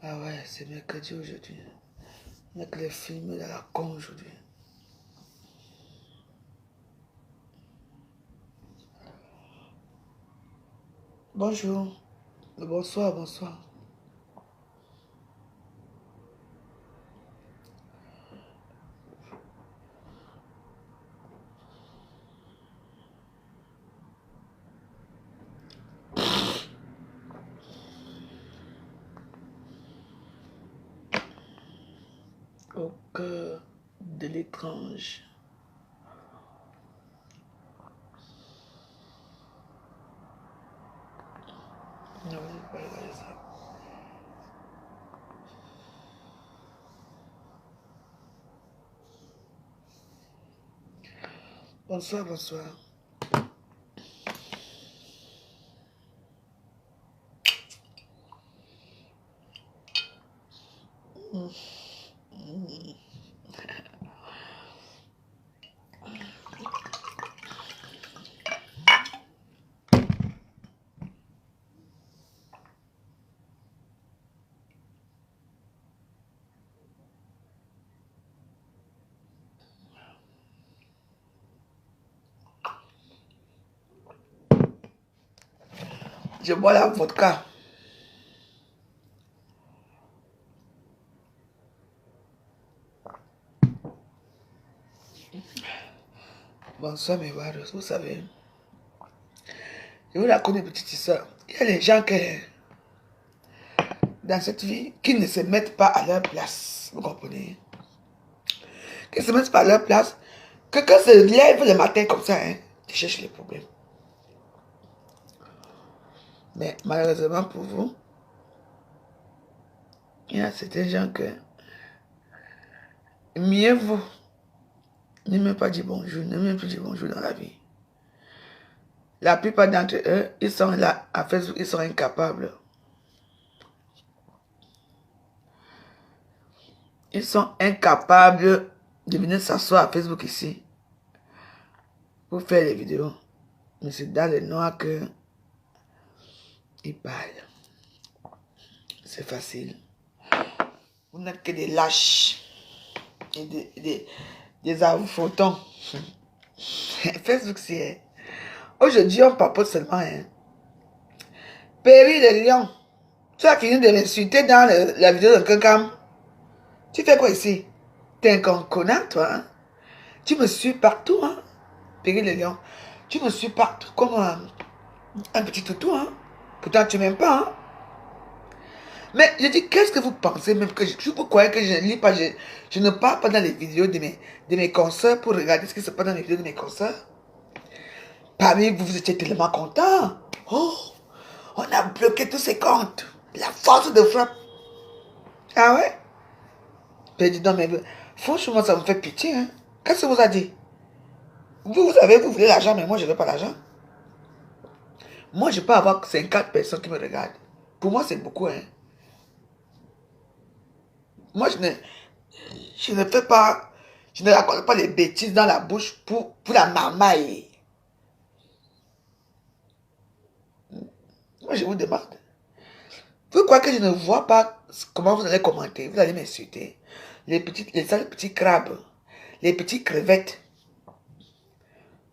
Ah ouais, c'est mercredi aujourd'hui. Il n'y a que les films de la con aujourd'hui. Bonjour. Bonsoir, bonsoir. Au cœur de l'étrange. Non, je vais pas regarder ça. Bonsoir, bonsoir. Je bois la vodka. Bonsoir mes barres, vous savez. Je vous raconte une petite histoire. Il y a des gens qui, dans cette vie, qui ne se mettent pas à leur place. Vous comprenez? Qui ne se mettent pas à leur place. Quelqu'un se lève le matin comme ça, hein, tu cherches les problèmes. Mais malheureusement pour vous, il y a certains gens que mieux vaut ne même pas dire bonjour, ne même plus dire bonjour dans la vie. La plupart d'entre eux, ils sont là à Facebook, ils sont incapables. Ils sont incapables de venir s'asseoir à Facebook ici pour faire les vidéos. Mais c'est dans le noir que ils parlent. C'est facile. Vous n'êtes que des lâches et des avotants. Facebook, c'est... Aujourd'hui, on papote seulement. Hein. Péri de Lion, tu as fini de m'insulter dans la vidéo de quelqu'un. Tu fais quoi ici? T'es un connard, toi. Hein? Tu me suis partout. Hein? Péri de Lion, tu me suis partout comme un petit toutou. Hein? Pourtant, tu m'aimes pas. Hein? Mais je dis, qu'est-ce que vous pensez même que vous croyez que je ne lis pas, je ne parle pas dans les vidéos de mes consoeurs pour regarder ce qui se passe dans les vidéos de mes consoeurs? Parmi vous, vous étiez tellement contents. Oh, on a bloqué tous ces comptes. La force de frappe. Ah ouais? Ben dis donc, mais franchement, ça me fait pitié. Hein? Qu'est-ce que vous a dit? Vous savez, vous voulez l'argent, mais moi, je ne veux pas l'argent. Moi, je peux avoir 50 personnes qui me regardent. Pour moi, c'est beaucoup. Hein? Moi, je ne fais pas, je ne raconte pas les bêtises dans la bouche pour la mamaille. Moi, je vous demande. Vous croyez que je ne vois pas comment vous allez commenter? Vous allez m'insulter. Les sales petits crabes, les petites crevettes,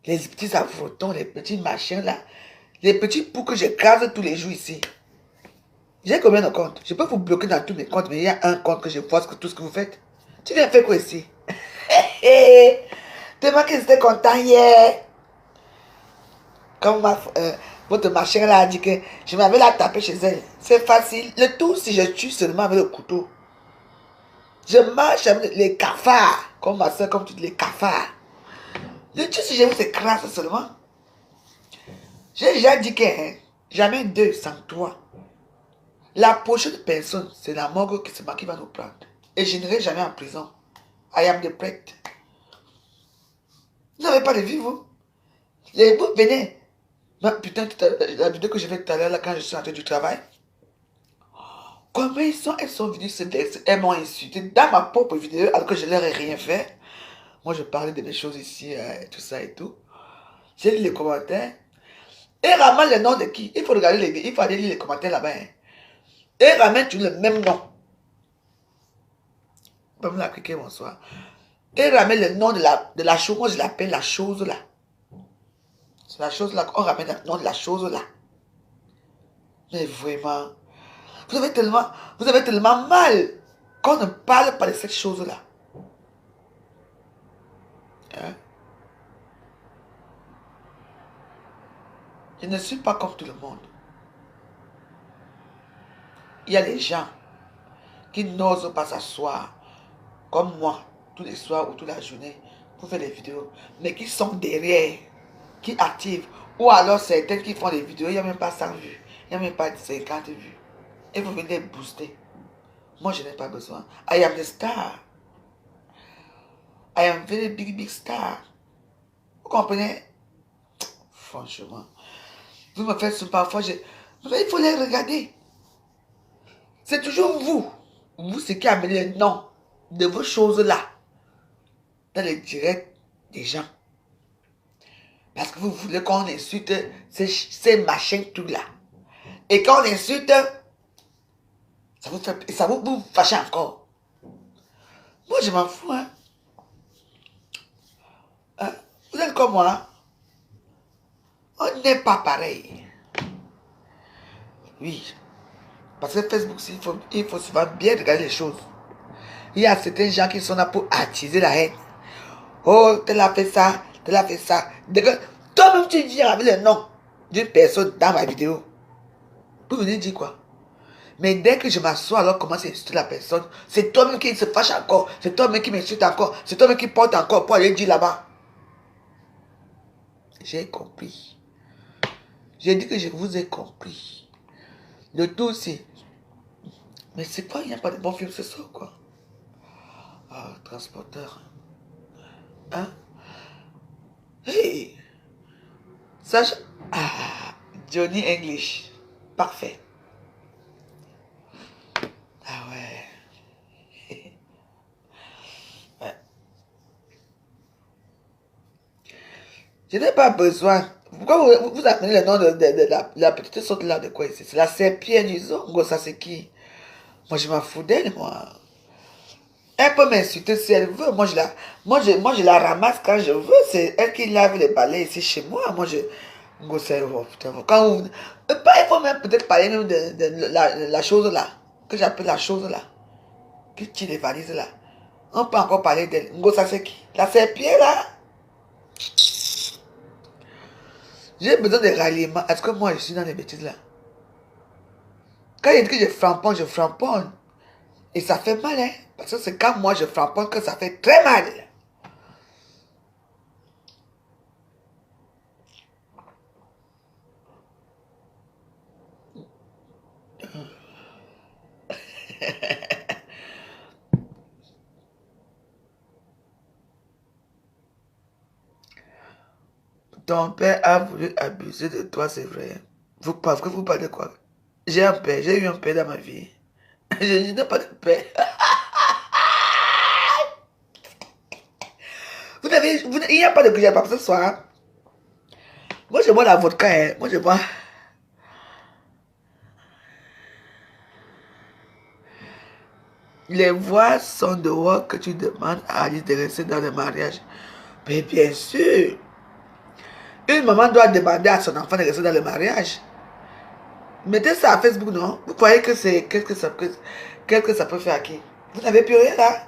les petits affrotons, les petits machins là, les petits poux que j'écrase tous les jours ici. J'ai combien de comptes? Je peux vous bloquer dans tous mes comptes, mais il y a un compte que je vois tout ce que vous faites. Tu viens faire quoi ici? Tellement qu'ils étaient contents hier. Comme votre machin là a dit que je m'avais la taper chez elle. C'est facile. Le tout, si je tue seulement avec le couteau. Je marche avec les cafards. Comme ma soeur, comme toutes les cafards. Le tout, si je vous écrase seulement. J'ai déjà dit que hein, jamais deux sans toi. La prochaine personne, c'est la morgue qui va nous prendre. Et je n'irai jamais en prison. I am the prêtre. Vous n'avez pas de vie, vous. Vous venez. Putain, la vidéo que j'ai faite tout à l'heure, là, quand je suis rentré du travail. Comment elles sont venues se verser, elles m'ont insulté dans ma propre vidéo alors que je leur ai rien fait. Moi, je parlais de des choses ici, tout ça et tout. J'ai lu les commentaires. Et ramène le nom de qui? Il faut regarder il faut aller lire les commentaires là-bas. Hein. Et ramène toujours le même nom. Pas me la cliquer, bonsoir. Et ramène le nom de la chose. Moi, je l'appelle la chose là. C'est la chose là qu'on ramène le nom de la chose là. Mais vraiment, vous avez tellement mal qu'on ne parle pas de cette chose là. Hein? Je ne suis pas comme tout le monde. Il y a des gens qui n'osent pas s'asseoir comme moi, tous les soirs ou toute la journée, pour faire des vidéos, mais qui sont derrière, qui activent, ou alors certaines qui font des vidéos, il n'y a même pas 100 vues, il n'y a même pas 50 vues. Et vous venez booster. Moi, je n'ai pas besoin. I am the star. I am very big star. Vous comprenez? Franchement. Vous me faites ce parfois, il faut les regarder. C'est toujours vous. Vous, c'est qui amenez le nom de vos choses-là dans les directs des gens. Parce que vous voulez qu'on insulte ces machins tout-là. Et quand on insulte, ça vous fâche encore. Moi, je m'en fous. Hein. Hein? Vous êtes comme moi. On n'est pas pareil. Oui. Parce que Facebook, il faut souvent bien regarder les choses. Il y a certains gens qui sont là pour attiser la haine. Oh, tel a fait ça, tel a fait ça. Toi-même, tu viens avec le nom d'une personne dans ma vidéo. Vous venez dire quoi? Mais dès que je m'assois, alors commence à insulter la personne. C'est toi-même qui se fâche encore. C'est toi-même qui m'insulte encore. C'est toi-même qui porte encore pour aller dire là-bas. J'ai compris. J'ai dit que je vous ai compris. Le tout, c'est... Mais c'est quoi? Il n'y a pas de bon film ce soir, quoi. Ah, transporteur. Hein? Hey! Sacha... Ah, Johnny English. Parfait. Ah ouais. Ouais. Je n'ai pas besoin. Pourquoi vous appelez le nom de la petite sorte là de quoi ici? C'est la serpillère du Zongo, ça c'est qui? Moi je m'en fous d'elle, moi. Elle peut m'insulter si elle veut. Moi je la ramasse quand je veux. C'est elle qui lave les balais ici chez moi. Moi je... Quand vous... Il faut même peut-être parler même de la chose là. Que j'appelle la chose là. Qui tire les valises là. On peut encore parler d'elle. Ngo, ça c'est qui? La serpillère là. J'ai besoin de ralliement. Est-ce que moi je suis dans les bêtises là? Quand il dit que je framponne. Et ça fait mal, hein. Parce que c'est quand moi je framponne que ça fait très mal. Ton père a voulu abuser de toi, c'est vrai. Vous parlez de quoi? J'ai un père, j'ai eu un père dans ma vie. Je n'ai pas de père. Il n'y a pas de que pas ce soir. Hein? Moi, je bois la vodka. Hein. Moi, je bois. Les voix sont dehors que tu demandes à Alice de rester dans le mariage. Mais bien sûr. Une maman doit demander à son enfant de rester dans le mariage. Mettez ça à Facebook, non? Vous croyez que c'est... Qu'est-ce que ça peut faire à qui? Vous n'avez plus rien là?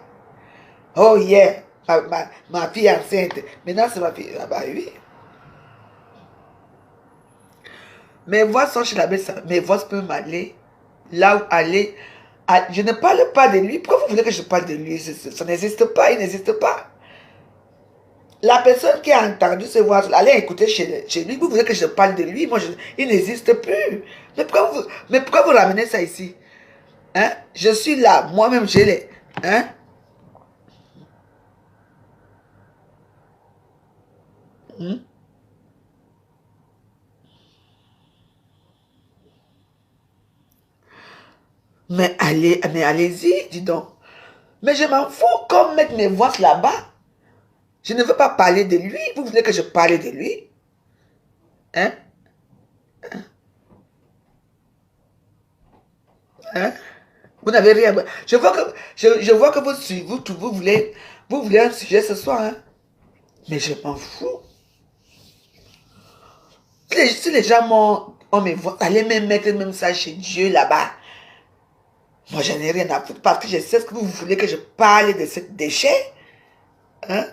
Oh yeah, ma fille est enceinte. Maintenant c'est ma fille. Ah bah oui. Mes voix sont chez la belle. Mes voix peuvent m'aller là où aller. Je ne parle pas de lui. Pourquoi vous voulez que je parle de lui? Ça n'existe pas, il n'existe pas. La personne qui a entendu ces voix, allez écouter chez lui. Vous voulez que je parle de lui? Moi, il n'existe plus. Mais pourquoi vous ramenez ça ici? Hein? Je suis là, moi-même, j'ai les... Hein? Hmm? Mais allez-y, dis donc. Mais je m'en fous comme mettre mes voix là-bas. Je ne veux pas parler de lui. Vous voulez que je parle de lui? Hein? Hein? Vous n'avez rien. Je vois que vous voulez un sujet ce soir. Hein? Mais je m'en fous. Si les gens on me voit, allez même mettre même ça chez Dieu là-bas. Moi, je n'ai rien à foutre parce que je sais ce que vous voulez que je parle de ce déchet. Hein?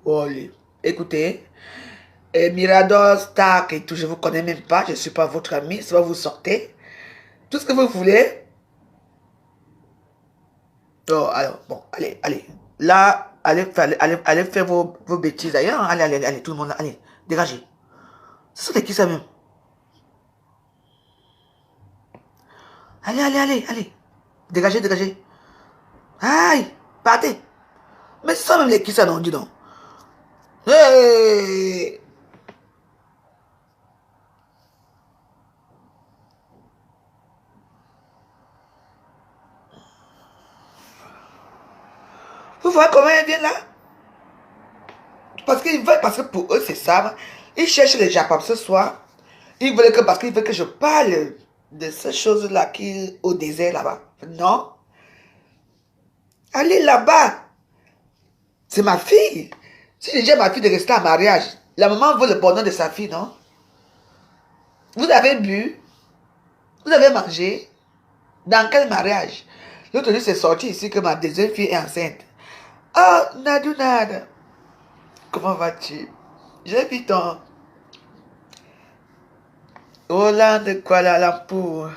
Oh, écoutez, Mirador, Stark et tout, je ne vous connais même pas, je ne suis pas votre ami, ça va vous sortir. Tout ce que vous voulez. Oh, alors, bon, allez, allez. Là, allez faire vos bêtises ailleurs. Hein. Allez, tout le monde, allez, dégagez. Ce sont qui ça même? Allez. Dégagez. Aïe, partez. Mais ce sont même les qui ça, non, dis donc. Hey! Vous voyez comment ils viennent là? Parce que pour eux, c'est ça. Ils cherchent les Japonais ce soir. Parce qu'ils veulent que je parle de ces choses-là qui au désert là-bas. Non. Allez là-bas. C'est ma fille. Si j'ai dit à ma fille de rester en mariage, la maman veut le bonheur de sa fille, non? Vous avez bu, vous avez mangé. Dans quel mariage? L'autre jour, c'est sorti ici que ma deuxième fille est enceinte. Oh, Nadounad. Comment vas-tu? J'ai vu ton Hollande Kuala Lumpur.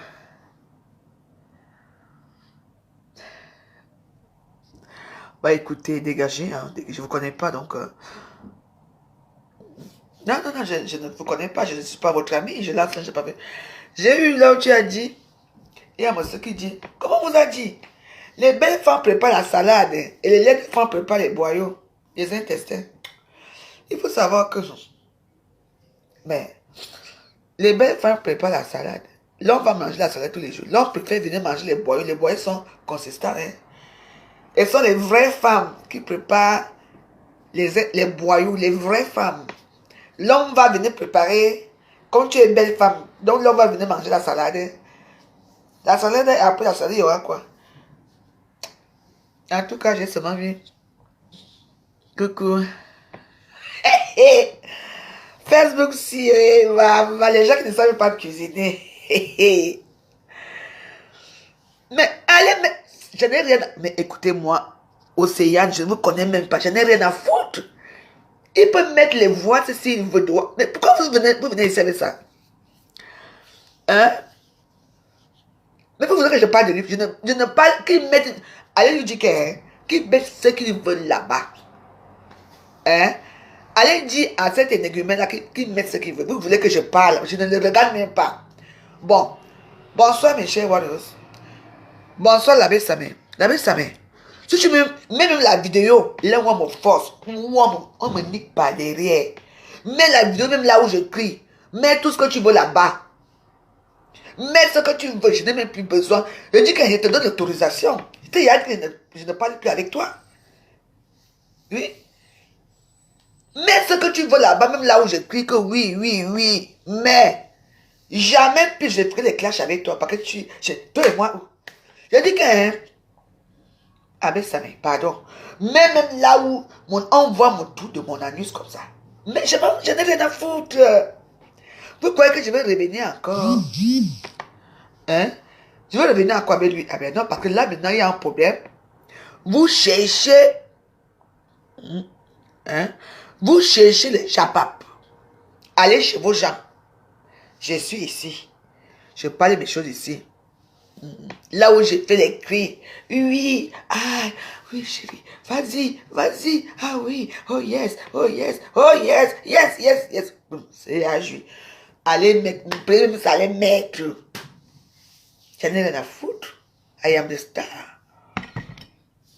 Bah écoutez, dégagez, hein. Je ne vous connais pas, donc... Non, je ne vous connais pas, je ne suis pas votre ami, je lance, je pas fait. J'ai eu là où tu as dit, il y a monsieur qui dit, comment vous a dit? Les belles femmes préparent la salade et les laides femmes préparent les boyaux, les intestins. Il faut savoir que... Mais les belles femmes préparent la salade. L'homme va manger la salade tous les jours. L'homme préfère venir manger les boyaux. Les boyaux sont consistants. Hein. Elles sont les vraies femmes qui préparent les boyaux, les vraies femmes. L'homme va venir préparer, comme tu es une belle femme, donc l'homme va venir manger la salade. La salade, après la salade, il y aura quoi? En tout cas, j'ai seulement vu. Coucou. Facebook, si, les gens qui ne savent pas cuisiner. Mais allez, mais je n'ai rien à... Mais écoutez-moi, Océane, je ne vous connais même pas, je n'ai rien à foutre. Il peut mettre les voix s'il veut. Mais pourquoi vous venez ici avec ça? Hein? Mais vous voulez que je parle de lui? Je ne parle qu'il mette... Allez lui dire qu'il mette ce qu'il veut là-bas. Hein? Allez dire à cet énigme-là qu'il mette ce qu'il veut. Vous voulez que je parle? Je ne le regarde même pas. Bon. Bonsoir mes chers warriors. Bonsoir l'abbé Samé. L'abbé Samé. Si tu mets même la vidéo, là où on me force, on me nique par derrière. Mets la vidéo même là où je crie. Mets tout ce que tu veux là-bas. Mets ce que tu veux, je n'ai même plus besoin. Je dis que je te donne l'autorisation. Je ne parle plus avec toi. Oui. Mets ce que tu veux là-bas, même là où je crie que oui. Mais jamais plus je ferai les clashs avec toi. Parce que toi et moi. Je dis que... Ah ben ça, mais pardon. Mais même là où on voit mon trou de mon anus comme ça. Mais je n'ai rien à foutre. Vous croyez que je vais revenir encore? Hein? Je vais revenir encore avec lui. Ah ben non, parce que là maintenant il y a un problème. Vous cherchez... Hein? Vous cherchez les chapapes. Allez chez vos gens. Je suis ici. Je parle mes choses ici. Là où j'ai fait les cris. Oui, ah, oui chérie, vas-y, ah oui, oh yes. C'est à jouer. Allez mettre, ça allez mettre. J'en ai rien à foutre. I am the star.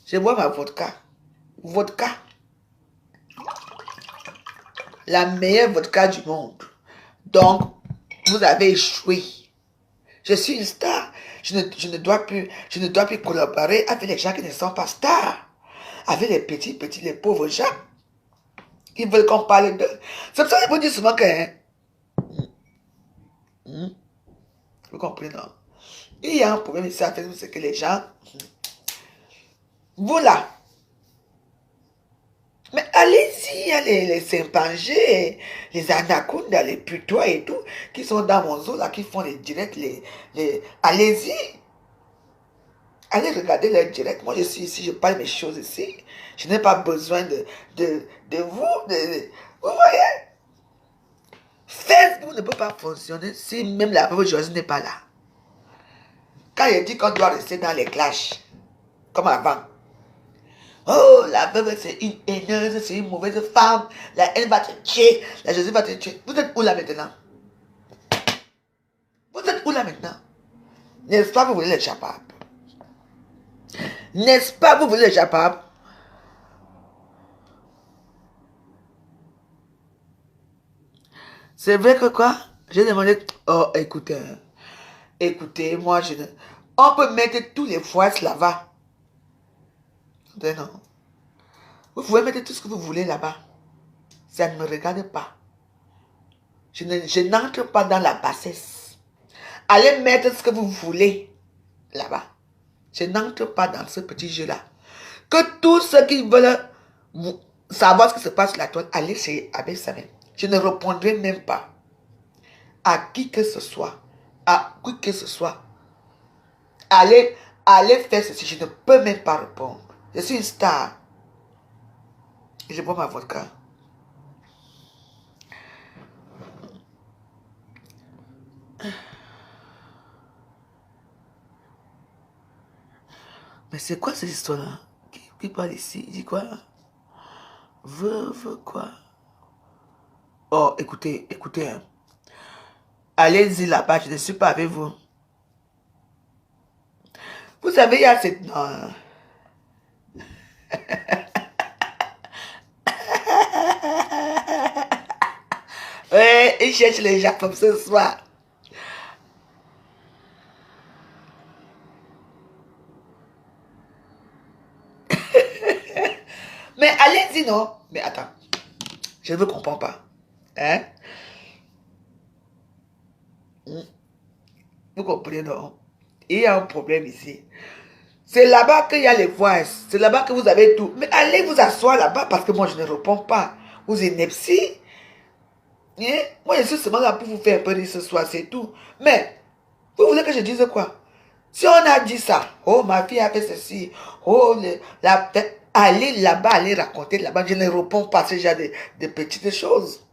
Je bois ma vodka. Vodka. La meilleure vodka du monde. Donc, vous avez échoué. Je suis une star. Je ne dois plus collaborer avec les gens qui ne sont pas stars. Avec les petits, les pauvres gens. Ils veulent qu'on parle d'eux. C'est pour ça qu'ils vous disent souvent que... hein, vous comprenez, non? Il y a un problème ici à Facebook, c'est que les gens... Vous là... Mais allez-y, il y a les chimpanzés, les anacondas, les putois et tout, qui sont dans mon zoo, là, qui font les directs, allez-y. Allez regarder les directs. Moi, je suis ici, je parle mes choses ici. Je n'ai pas besoin de vous. Vous voyez? Facebook ne peut pas fonctionner si même la veuve Josie n'est pas là. Quand il dit qu'on doit rester dans les clashs, comme avant. Oh, la veuve, c'est une haineuse, c'est une mauvaise femme. La haine va te tuer. La Josie va te tuer. Vous êtes où là maintenant? Vous êtes où là maintenant? N'est-ce pas, vous voulez les chapables? N'est-ce pas, vous voulez les chapables? C'est vrai que quoi? J'ai demandé... Oh, écoutez. Écoutez, moi, je ne... On peut mettre tous les foies là-bas. Non. Vous pouvez mettre tout ce que vous voulez là-bas. Ça ne me regarde pas. Je n'entre pas dans la bassesse. Allez mettre ce que vous voulez là-bas. Je n'entre pas dans ce petit jeu-là. Que tous ceux qui veulent savoir ce qui se passe sur la toile, allez chez Abbé Samuel. Je ne répondrai même pas à qui que ce soit. À qui que ce soit. Allez faire ceci. Je ne peux même pas répondre. Je suis une star. Et je bois ma vodka. Mais c'est quoi cette histoire-là? Qui parle ici? Il dit quoi? Veuve quoi? Oh, écoutez, hein. Allez-y là-bas, je ne suis pas avec vous. Vous savez, il y a cette... Non. Ouais, il cherche les gens comme ce soir. Mais allez-y, non? Mais attends, je ne comprends pas. Hein? Vous comprenez, non? Il y a un problème ici. C'est là-bas qu'il y a les voix. C'est là-bas que vous avez tout. Mais allez vous asseoir là-bas parce que moi, je ne réponds pas. Vous inepties. Hein? Moi, je suis seulement là pour vous faire un peu rire ce soir, c'est tout. Mais, vous voulez que je dise quoi? Si on a dit ça, oh, ma fille a fait ceci, oh, allez là-bas, allez raconter là-bas. Je ne réponds pas à ce genre de petites choses.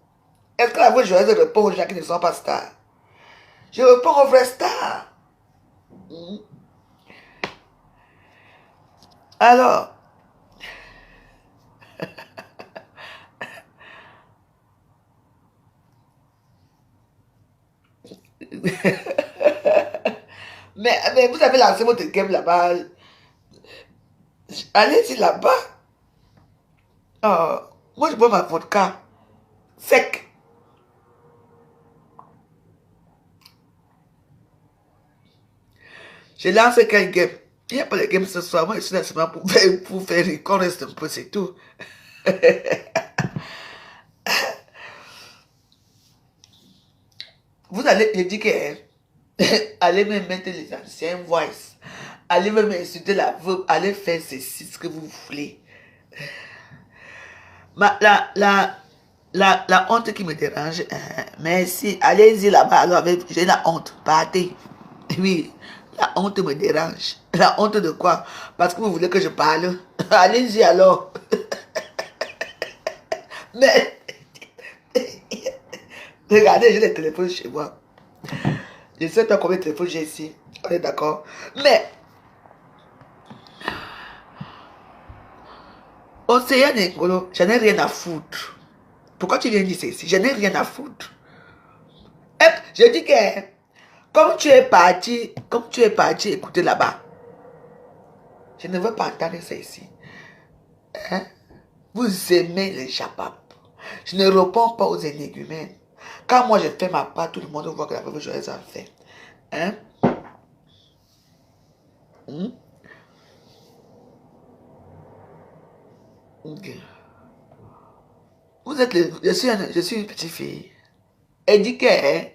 Est-ce que la voix joyeuse répond aux gens qui ne sont pas stars? Je réponds aux vrais stars. Alors, mais vous avez lancé votre game là-bas. Allez-y là-bas. Oh, moi, je bois ma vodka sec. Je lance quel game. Il n'y a pas de game ce soir. Moi, je suis là seulement pour faire qu'on reste un peu, c'est tout. Vous allez me dire que allez me mettre les anciens voice. Allez me insulter la veuve. Allez faire ceci, ce que vous voulez. La honte qui me dérange, merci. Allez-y là-bas. Alors, j'ai la honte. Partez. Oui, la honte me dérange. La honte de quoi? Parce que vous voulez que je parle. Allez-y alors. Mais, regardez, j'ai les téléphones chez moi. Je ne sais pas combien de téléphones j'ai ici. On est d'accord? Mais, Océan Ngolo, j'en ai rien à foutre. Pourquoi tu viens dire ça ici? Je n'ai rien à foutre. Je dis que, comme tu es parti écouter là-bas, je ne veux pas entendre ça ici. Hein? Vous aimez les chapables. Je ne réponds pas aux énigmènes. Quand moi je fais ma part, tout le monde voit que la veuve joyeuse a fait. Hein? Hmm? Ok. Vous êtes je suis une petite fille. Elle dit que hein,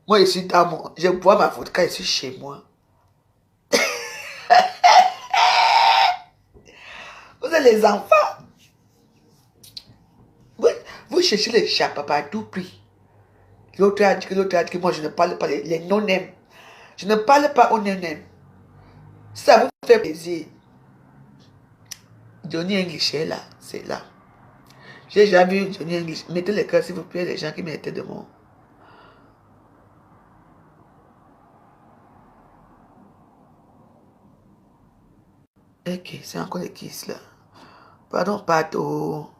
moi je suis dans mon. Je bois ma vodka, je suis chez moi. Vous êtes les enfants. Vous, vous cherchez les chats, papa, à tout prix. L'autre a dit que moi je ne parle pas les non-nèmes. Je ne parle pas aux non-nèmes. Ça vous fait plaisir. Johnny English est là, c'est là. J'ai jamais vu Johnny English. Mettez les cœurs, s'il vous plaît, les gens qui mettaient de moi. Ok, c'est encore les kiss là. Pardon, pardon.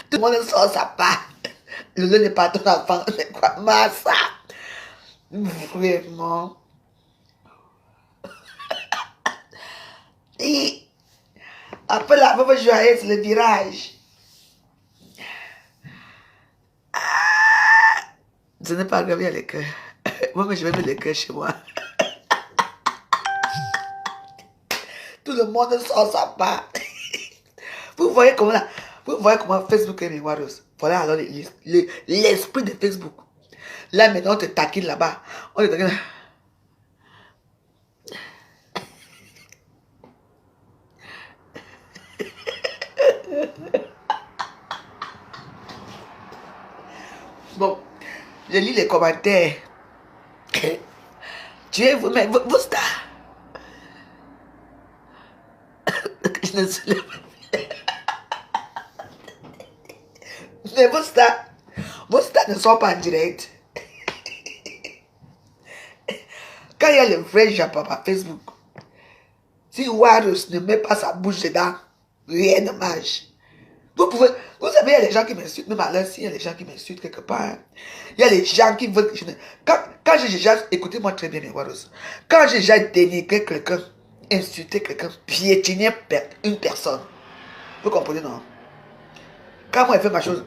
Tout le monde sort sa part. Le lieu n'est pas ton enfant, c'est quoi, massa? Vraiment. Et après la veuve joyeuse, le virage. Ce n'est pas grave, il y a les cœurs. Moi, mais je vais mettre les cœurs chez moi. Tout le monde sort sa part. Vous voyez comment là, vous voyez comment Facebook est miroireuse. Voilà alors l'esprit de Facebook. Là maintenant on te taquine là-bas. On te taquine. Bon, je lis les commentaires. Tu es vous, mais vous star. Je ne sais pas. Mais vos stars ne sont pas en direct. Quand il y a le vrai Jean Papa Facebook, si Warus ne met pas sa bouche dedans, rien ne marche. Vous savez, il y a des gens qui m'insultent, même à l'heure, il y a des gens qui m'insultent quelque part. Il y a des gens qui veulent que je ne. Quand j'ai déjà, écoutez-moi très bien, mes Warus, quand j'ai déjà dénigré quelqu'un, insulté quelqu'un, piétiné une personne, vous comprenez, non? Quand moi, elle fait ma chose,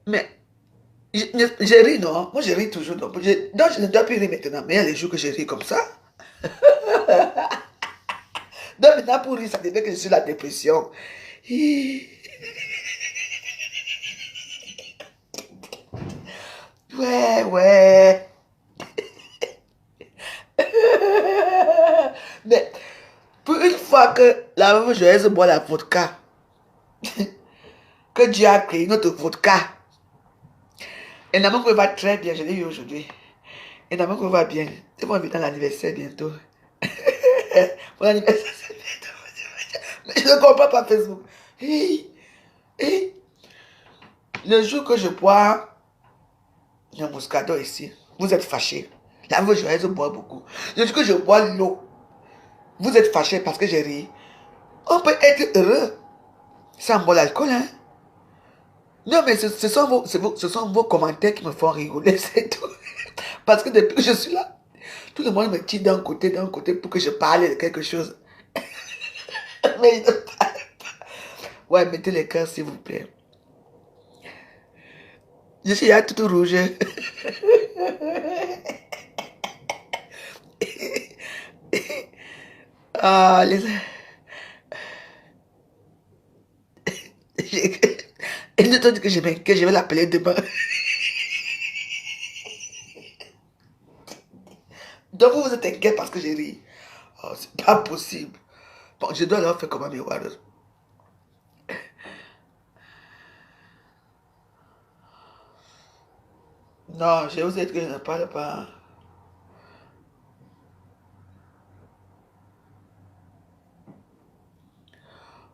mais je ris, non? Moi, je ris toujours. Donc, je ne dois plus rire maintenant. Mais il y a les jours que je ris comme ça. Donc, maintenant, pour rire, ça devait que je suis la dépression. Ouais, ouais. Mais, pour une fois que la veuve joyeuse boit la vodka, que Dieu a créé notre vodka, et la maman va très bien, je l'ai eu aujourd'hui. Et la maman va bien. C'est mon invité à l'anniversaire bientôt. Mon anniversaire, c'est bientôt. Mais je ne comprends pas Facebook. Et le jour que je bois le Moscato ici, vous êtes fâchés. La veuve joyeuse boit beaucoup. Le jour que je bois l'eau, vous êtes fâchés parce que j'ai ri. On peut être heureux sans boire l'alcool, hein. Non, mais ce sont vos commentaires qui me font rigoler, c'est tout. Parce que depuis que je suis là, tout le monde me tire d'un côté pour que je parle de quelque chose. Mais il ne parle pas. Ouais, mettez les cœurs, s'il vous plaît. Je suis là tout rouge. Ah, les. Et nous t'ont dit que je vais l'appeler demain. Donc vous vous êtes inquiet parce que j'ai ri. Oh, c'est pas possible. Bon, je dois leur faire comment miroir. Non, je vous ai dit que je ne parle pas.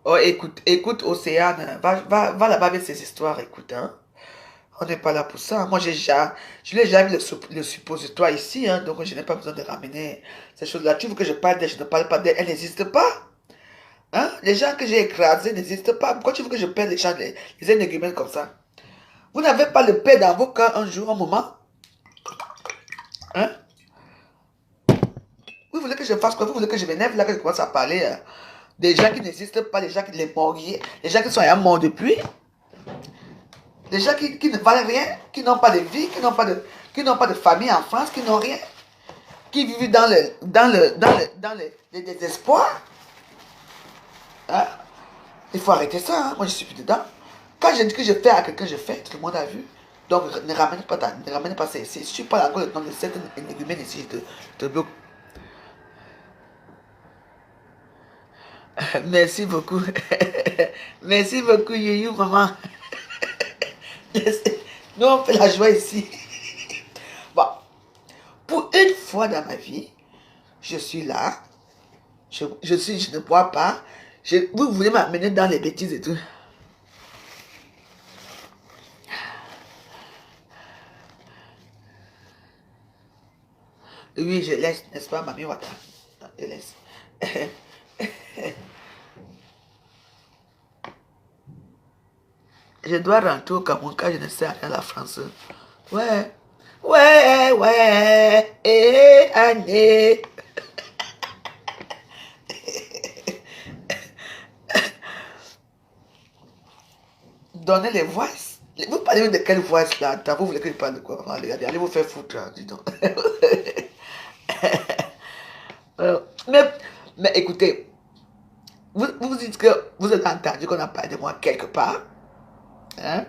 Oh, écoute, Océane, va là-bas avec ces histoires, écoute, hein. On n'est pas là pour ça. Moi, je n'ai jamais le suppositoire ici, hein, donc je n'ai pas besoin de ramener ces choses-là. Tu veux que je parle d'elle, je ne parle pas d'elle, elle n'existe pas. Hein? Les gens que j'ai écrasés n'existent pas. Pourquoi tu veux que je perde les gens, les énergumènes comme ça? Vous n'avez pas le paix dans vos cœurs un jour, un moment? Hein? Vous voulez que je fasse quoi? Vous voulez que je m'énerve là, que je commence à parler? Des gens qui n'existent pas, des gens qui les moriers, des gens qui sont déjà morts depuis, des gens qui ne valent rien, qui n'ont pas de vie, qui n'ont pas de famille en France, qui n'ont rien, qui vivent dans le désespoir. Hein? Il faut arrêter ça, hein? Moi je suis plus dedans. Quand je dis que je fais à quelqu'un, je fais, tout le monde a vu. Donc ne ramène pas ça ici. Si je suis pas encore le nom de cette énergumène ici, je te bloque. Merci beaucoup. Merci beaucoup, Youyou, maman. Nous, on fait la joie ici. Bon, pour une fois dans ma vie, je suis là. Je ne bois pas. Vous voulez m'amener dans les bêtises et tout. Oui, je laisse, n'est-ce pas, Mamie Wata? Je laisse. Je dois rentrer au Cameroun car je ne sais rien à la France. Ouais. Ouais. Année. Donnez les voix. Vous parlez de quelle voix là? Vous voulez que je parle de quoi? Allez vous faire foutre, hein, dis donc. Mais écoutez, vous dites que vous avez entendu qu'on a parlé de moi quelque part. Hein?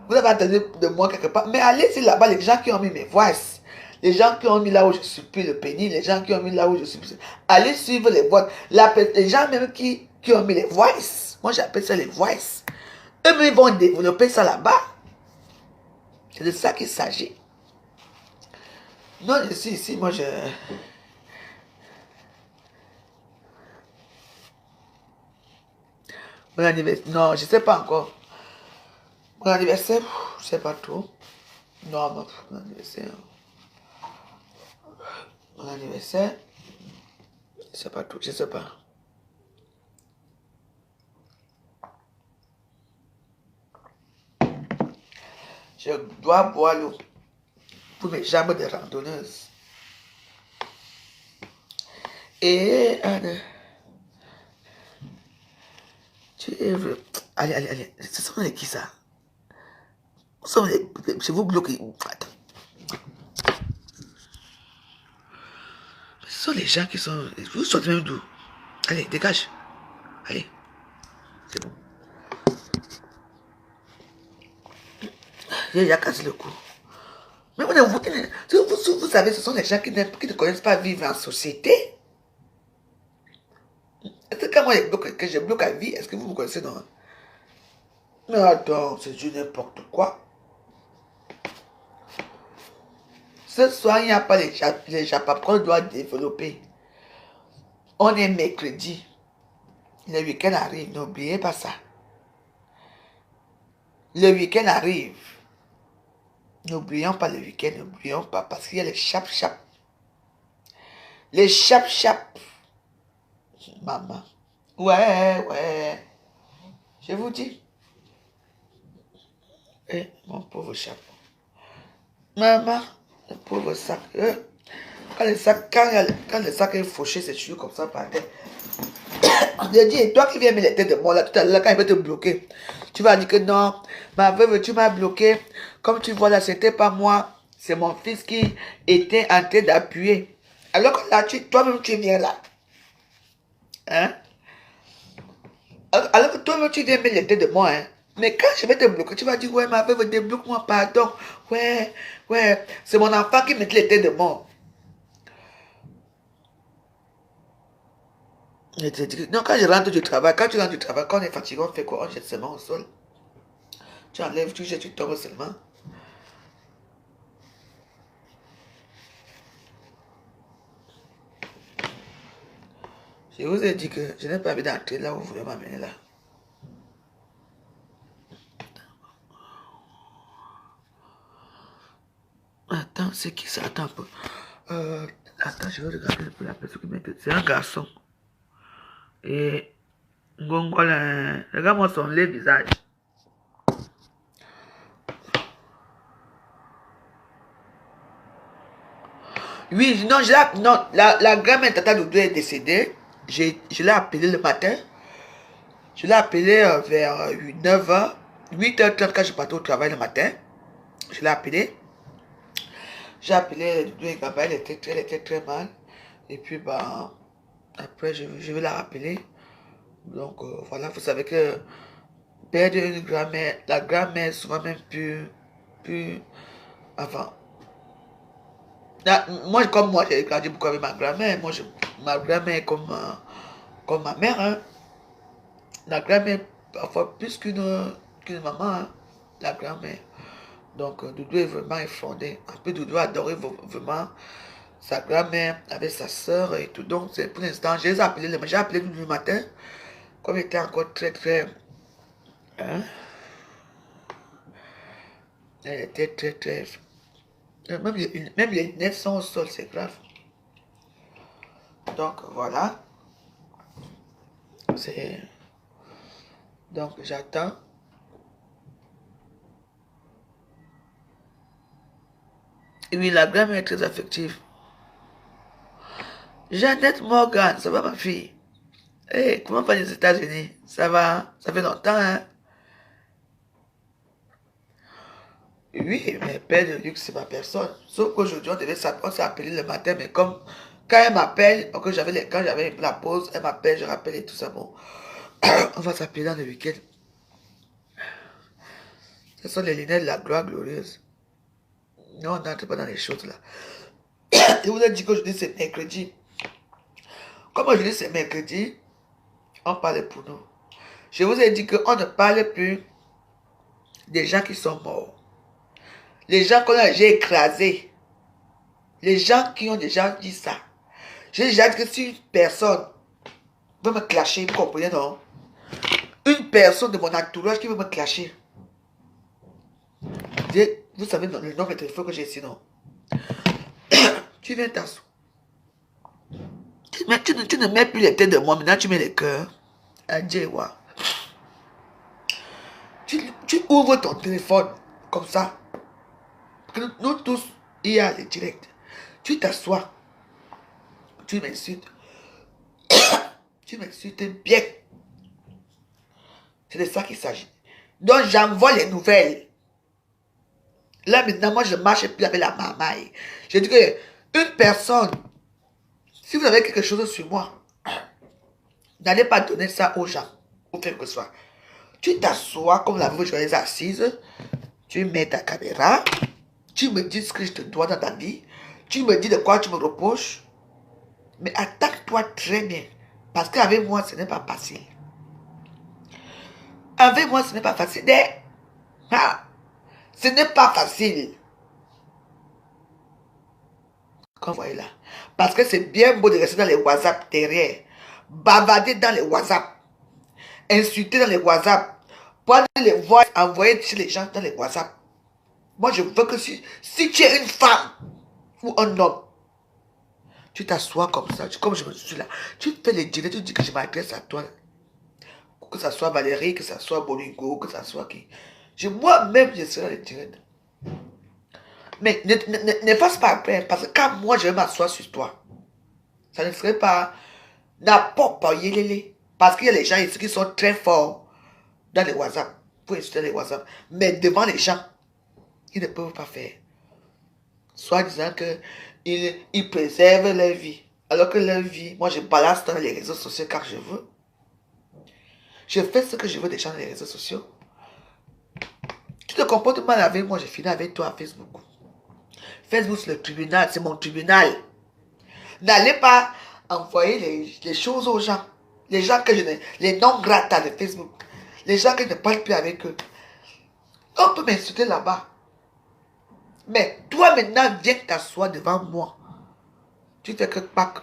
Vous avez entendu de moi quelque part. Mais allez c'est là-bas, les gens qui ont mis mes voix, les gens qui ont mis là où je suis plus le pénis, les gens qui ont mis là où je suis plus... Allez suivre les voix. Les gens même qui ont mis les voix, moi j'appelle ça les voix. Eux-mêmes vont développer ça là-bas. C'est de ça qu'il s'agit. Non, je suis ici, moi je... Mon anniversaire, non, je ne sais pas encore. Mon anniversaire, je ne sais pas trop. Non, mon anniversaire. Mon anniversaire, je ne sais pas tout, je ne sais pas. Je dois boire l'eau pour mes jambes de randonneuse. Et allez. Ce sont les qui ça? Je vous bloque. Attends. Ce sont les gens qui sont... Vous sortez même d'où? Allez, dégage. Allez. C'est bon. Il a cassé le cou. Mais vous savez, ce sont les gens qui ne connaissent pas vivre en société. Est-ce que quand moi je bloque à vie, est-ce que vous me connaissez, non? Mais attends, c'est du n'importe quoi. Ce soir, il n'y a pas les Japap qu'on doit développer. On est mercredi. Le week-end arrive, n'oubliez pas ça. Le week-end arrive. N'oublions pas le week-end, n'oublions pas, parce qu'il y a les chap-chap. Les chap-chap. Maman. Ouais. Je vous dis. Eh, mon pauvre chapeau. Maman, le pauvre sac. Quand le sac est fauché, c'est toujours comme ça par terre. Je dis, toi qui viens me têtes de moi là, tout à l'heure, quand il va te bloquer, tu vas dire que non, ma veuve, tu m'as bloqué. Comme tu vois là, c'était pas moi, c'est mon fils qui était en train d'appuyer. Alors que là, toi-même, tu viens là. Hein? Alors que toi-même, tu viens me têtes de moi, hein? Mais quand je vais te bloquer, tu vas dire, ouais, ma veuve, débloque-moi, pardon. Ouais, c'est mon enfant qui met les têtes de moi. Non, quand je rentre du travail, quand tu rentres du travail, quand on est fatigué, on fait quoi? On jette seulement au sol. Tu enlèves, tu jettes, tu tombes seulement. Je vous ai dit que je n'ai pas envie d'entrer là où vous voulez m'amener là. Attends, c'est qui ça? Attends un peu. Attends, je vais regarder un peu la personne qui m'intéresse. C'est un garçon. Et Ngongola, regarde-moi son laid visage. Oui, non, non, la grand-mère Tata Doudou est décédée. Je l'ai appelée le matin. Je l'ai appelée vers 9h, 8h30 quand je partais au travail le matin. Je l'ai appelée. J'ai appelé Doudou et Gaba, elle était très mal. Et puis, bah, après, je vais la rappeler. Donc, voilà, vous savez que perdre une grand-mère, la grand-mère, souvent même plus avant. Là, comme moi, j'ai grandi beaucoup avec ma grand-mère. Ma grand-mère est comme ma mère. Hein. La grand-mère, parfois plus qu'une maman, hein, la grand-mère. Donc, Doudou est vraiment effondré. Un peu Doudou adorait vraiment sa grand-mère avec sa soeur et tout. Donc, c'est pour l'instant, j'ai appelé Doudou le matin, comme il était encore très, très. Hein, elle était très, très. Même les lunettes sont au sol, c'est grave. Donc, voilà. C'est. Donc, j'attends. Et oui, la grand-mère est très affective. Jeannette Morgan, ça va ma fille? Hey, comment va les États-Unis? Ça va? Ça fait longtemps, hein? Oui, mais père de luxe, c'est ma personne. Sauf qu'aujourd'hui, on s'est appelé le matin, mais comme quand elle m'appelle, quand j'avais la pause, elle m'appelle, je rappelle et tout ça. Bon, on va s'appeler dans le week-end. Ce sont les lunettes de la gloire glorieuse. Non, on n'entre pas dans les choses là. Je vous ai dit qu'aujourd'hui c'est mercredi. Comme aujourd'hui c'est mercredi, on parle pour nous. Je vous ai dit qu'on ne parle plus des gens qui sont morts. Les gens qu'on a déjà écrasés. Les gens qui ont déjà dit ça. J'ai déjà dit que si une personne veut me clasher, vous comprenez non? Une personne de mon entourage qui veut me clasher. Vous savez le nombre de téléphone que j'ai ici, non? Tu viens t'asseoir. Tu ne mets plus les têtes de moi, maintenant tu mets les cœurs. Adjewa. Tu ouvres ton téléphone comme ça. Parce que nous tous, il y a les directs. Tu t'assois. Tu m'insultes. Tu m'insultes bien. C'est de ça qu'il s'agit. Donc j'envoie les nouvelles. Là maintenant, moi je marche plus avec la mamaille. Je dis que une personne, si vous avez quelque chose sur moi, n'allez pas donner ça aux gens, ou quel que soit. Tu t'assois comme la veuve joyeuse assise, tu mets ta caméra, tu me dis ce que je te dois dans ta vie, tu me dis de quoi tu me reproches, mais attaque-toi très bien, parce qu'avec moi, ce n'est pas facile. Avec moi, ce n'est pas facile. Ce n'est pas facile. Comme vous voyez là. Parce que c'est bien beau de rester dans les WhatsApp derrière, bavarder dans les WhatsApp, insulter dans les WhatsApp, prendre les voix, envoyer chez les gens dans les WhatsApp. Moi, je veux que si tu es une femme ou un homme, tu t'assois comme ça, comme je me suis là, tu fais les dîners, tu dis que je m'adresse à toi. Que ça soit Valérie, que ça soit Bolingo, que ça soit qui. Moi-même, je serai le direct. Mais ne fasse pas peur, parce que quand moi, je vais m'asseoir sur toi, ça ne serait pas n'importe quoi, parce qu'il y a les gens ici qui sont très forts dans les WhatsApp, pour insulter les WhatsApp. Mais devant les gens, ils ne peuvent pas faire. Soit disant qu'ils préservent leur vie. Alors que leur vie, moi je balance dans les réseaux sociaux car je veux. Je fais ce que je veux des gens dans les réseaux sociaux. Tu te comportes mal avec moi, je finis avec toi à Facebook. Facebook c'est le tribunal, c'est mon tribunal. N'allez pas envoyer les choses aux gens. Les gens que je ne... Les non gratas de Facebook. Les gens que je ne parle plus avec eux. On peut m'insulter là-bas. Mais toi maintenant, viens t'asseoir devant moi. Tu fais que pack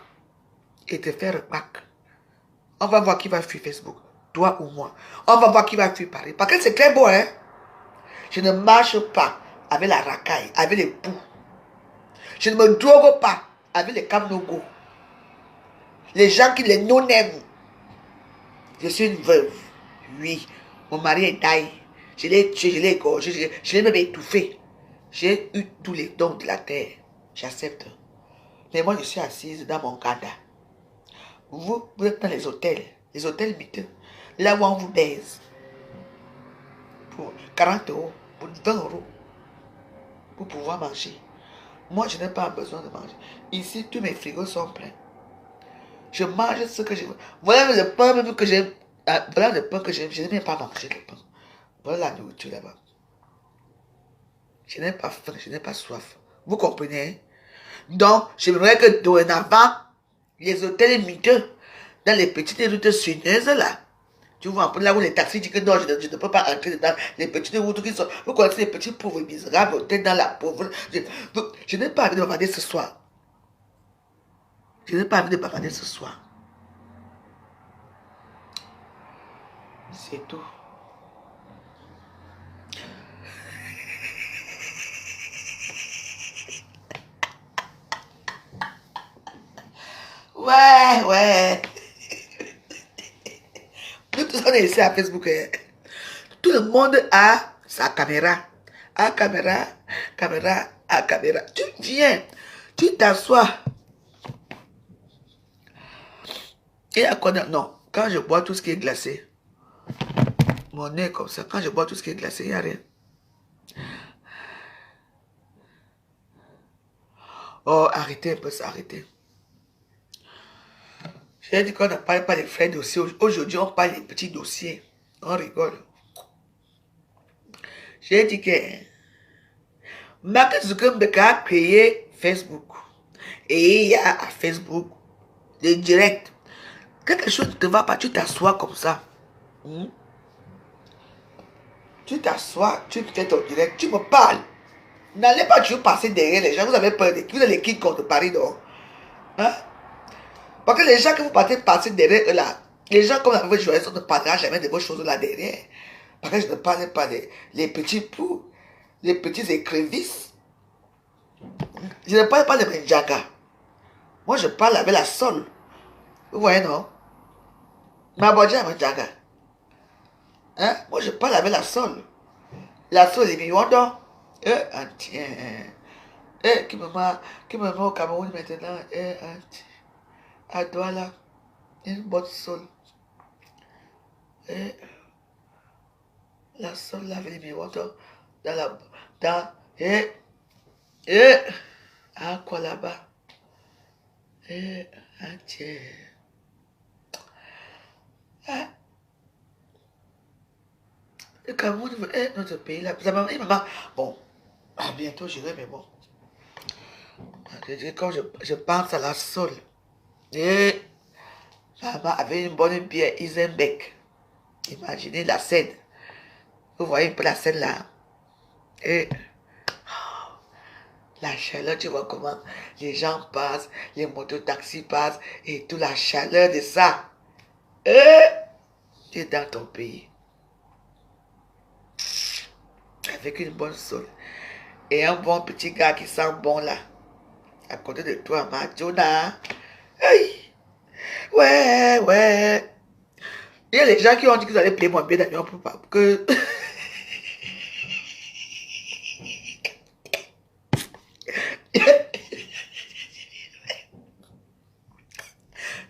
et te faire pack. On va voir qui va fuir Facebook. Toi ou moi. On va voir qui va fuir Paris. Parce que c'est très beau, hein. Je ne marche pas avec la racaille, avec les poux. Je ne me drogue pas avec les camnogo. Les gens qui les non-aiment. Je suis une veuve. Oui. Mon mari est taille. Je l'ai tué, je l'ai égorgé, je l'ai même étouffé. J'ai eu tous les dons de la terre. J'accepte. Mais moi, je suis assise dans mon Canada. Vous êtes dans les hôtels miteux, là où on vous baise. Pour 40 euros, pour 20 euros, pour pouvoir manger. Moi, je n'ai pas besoin de manger. Ici, tous mes frigos sont pleins. Je mange ce que je veux. Voilà le pain même que j'aime. Voilà le pain que j'aime. Je n'aime même pas manger le pain. Voilà la nourriture là-bas. Je n'ai pas faim, je n'ai pas soif. Vous comprenez? Donc, j'aimerais que dorénavant, les hôtels miteux, dans les petites routes sinueuses là, tu vois, là où les taxis disent que non, je ne peux pas entrer dans les petites routes qui sont... Vous connaissez les petits pauvres misérables, hôtels dans la pauvre... Je n'ai pas envie de bavarder ce soir. Je n'ai pas envie de bavarder ce soir. C'est tout. Ouais. Nous tous, on est ici à Facebook. Tout le monde a sa caméra. A caméra. Tu viens, tu t'assois. Et à quoi? Non, quand je bois tout ce qui est glacé, mon nez comme ça, quand je bois tout ce qui est glacé, il n'y a rien. Oh, arrêtez un peu ça, arrêtez. J'ai dit qu'on ne parle pas des vrais dossiers. Aujourd'hui, on parle des petits dossiers. On rigole. J'ai dit que Mark Zuckerberg a créé Facebook. Et il y a à Facebook des directs. Quelque chose ne te va pas, tu t'assois comme ça. Tu t'assois, tu fais ton direct, tu me parles. N'allez pas toujours passer derrière les gens. Vous avez peur de qui? Vous avez les King Kong de Paris, non? Hein? Parce que les gens que vous partez passer derrière eux là, les gens comme la mauvaise journaliste, on ne parlera jamais de vos choses là derrière. Parce que je ne parle pas des les petits poux, les petits écrevisses. Je ne parle pas de Menjaga. Moi, je parle avec la sol. Vous voyez, non? Ma bonne à Menjaga. Hein? Moi, je parle avec la sol. La sol est million d'or. Tiens. Qui me met au Cameroun maintenant. À Douala. Une bonne sol. La sol lave les millions d'or. Dans la... Dans... À quoi là-bas? Tiens. Le Cameroun est notre pays là. Maman, bon, à bientôt j'irai, mais bon. Quand je pense à la sol, maman avait une bonne bière Isenbeck. Imaginez la scène. Vous voyez un peu la scène là. La chaleur, tu vois comment les gens passent, les motos-taxis passent, et toute la chaleur de ça. Tu es dans ton pays. Avec une bonne sol. Et un bon petit gars qui sent bon là. À côté de toi, Madonna. Hey. Ouais. Il y a les gens qui ont dit qu'ils allaient payer mon billet d'avion pour pas que...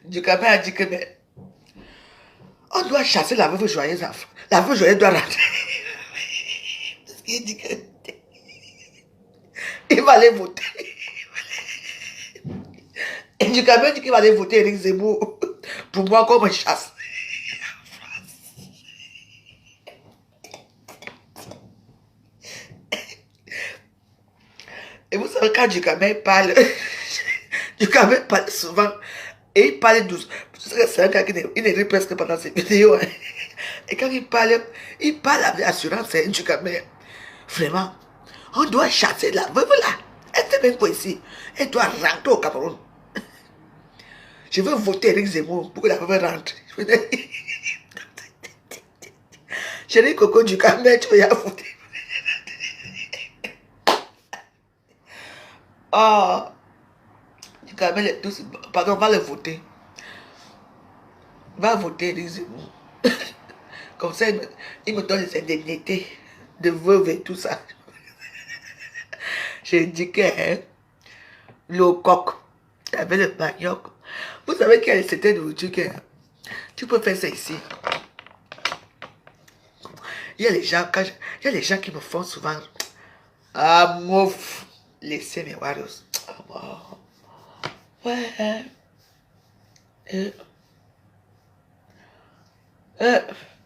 Ducamé a dit que mais, on doit chasser la veuve joyeuse enfant. La veuve joyeuse doit rentrer. Parce qu'il dit que il va aller voter. Et Ducamé dit qu'il va aller voter Éric Zemmour pour moi qu'on me chasse. Et vous savez quand Ducamé parle, Ducamé parle souvent. Et il parle douce. C'est un gars qui ne rit presque pendant ses vidéos. Hein. Et quand il parle avec assurance, c'est du caméra. Vraiment, on doit chasser la veuve là. Elle est même pas ici. Elle doit rentrer au Cameroun. Je veux voter Éric Zemmour pour que la veuve rentre. Chérie Coco du Cameroun, tu veux y aller voter. Oh, du Cameroun, pardon, va le voter. Va voter Éric Zemmour. Comme ça, il me donne les indemnités de veuve et tout ça. J'ai dit que le coq, Avec le manioc. Vous savez qu'il y a certaines nourritures que tu peux faire ça ici. Il y a les gens, il y a les gens qui me font souvent. Ah, mouf. Laissez mes warriors. Ouais.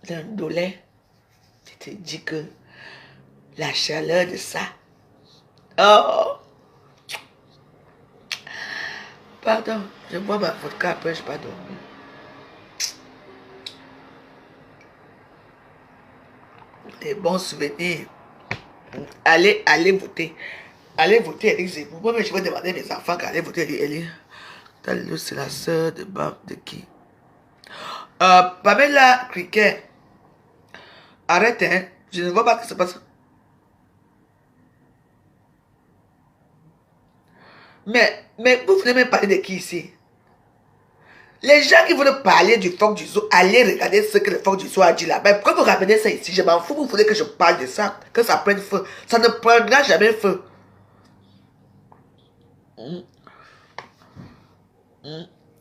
D'un dolé. Je te dis que la chaleur de ça. Oh. Pardon, je bois ma vodka après je pas dormir. Des bons souvenirs. Allez voter. Allez voter Éric Zemmour. Moi, je vais demander à mes enfants qu'aller voter Éric. C'est la sœur de qui? Pamela Criquet. Arrête, hein. Je ne vois pas ce qui se passe. Mais vous venez même parler de qui ici? Les gens qui veulent parler du Foc du Zoo, allez regarder ce que le Foc du Zoo a dit là-bas. Pourquoi vous ramenez ça ici? Je m'en fous, vous voulez que je parle de ça, que ça prenne feu. Ça ne prendra jamais feu.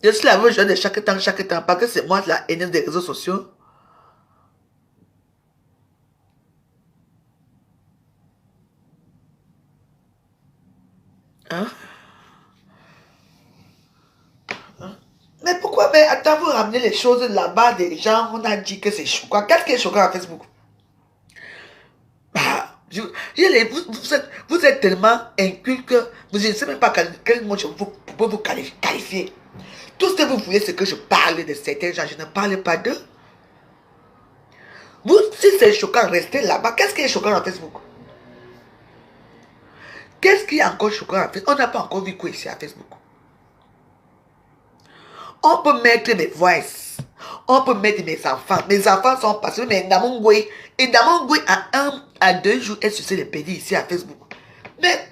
Je suis la même chose de chaque temps, parce que c'est moi la haine des réseaux sociaux. Hein? Mais pourquoi? Mais attends, vous ramenez les choses là-bas des gens, on a dit que c'est choquant. Qu'est-ce qui est choquant à Facebook? Bah, vous êtes tellement inculte que vous ne savez même pas quel mot je peux vous qualifier. Tout ce que vous voulez, c'est que je parle de certains gens, je ne parle pas d'eux. Vous, si c'est choquant, restez là-bas. Qu'est-ce qui est choquant à Facebook? Qu'est-ce qui est encore choquant à Facebook? On n'a pas encore vu quoi ici à Facebook. On peut mettre mes voices. On peut mettre mes enfants. Mes enfants sont passés. Mais Ndamongwe. Et Ndamongwe, à 2 jours, est sur les pays ici à Facebook. Mais,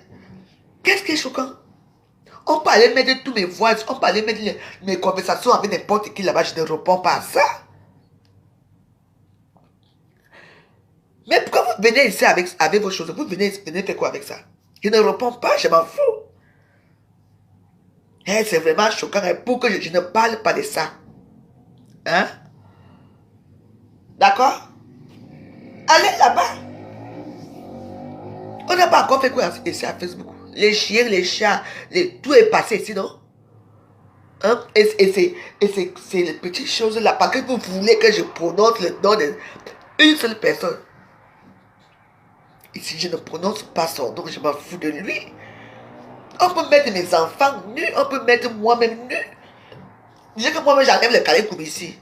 qu'est-ce qui est choquant? On peut aller mettre tous mes voices. On peut aller mettre mes conversations avec n'importe qui là-bas. Je ne réponds pas à ça. Mais pourquoi vous venez ici avec vos choses? Vous venez faire quoi avec ça? Je ne réponds pas, je m'en fous. Hey, c'est vraiment choquant. Et pour que je ne parle pas de ça. Hein? D'accord? Allez là-bas. On n'a pas encore fait quoi ici à Facebook? Les chiens, les chats, tout est passé ici, non? Hein? Et c'est les petites choses là. Parce que vous voulez que je prononce le nom d'une seule personne. Et si je ne prononce pas son nom, je m'en fous de lui. On peut mettre mes enfants nus, on peut mettre moi-même nu. Dis que moi-même j'enlève le calais comme ici.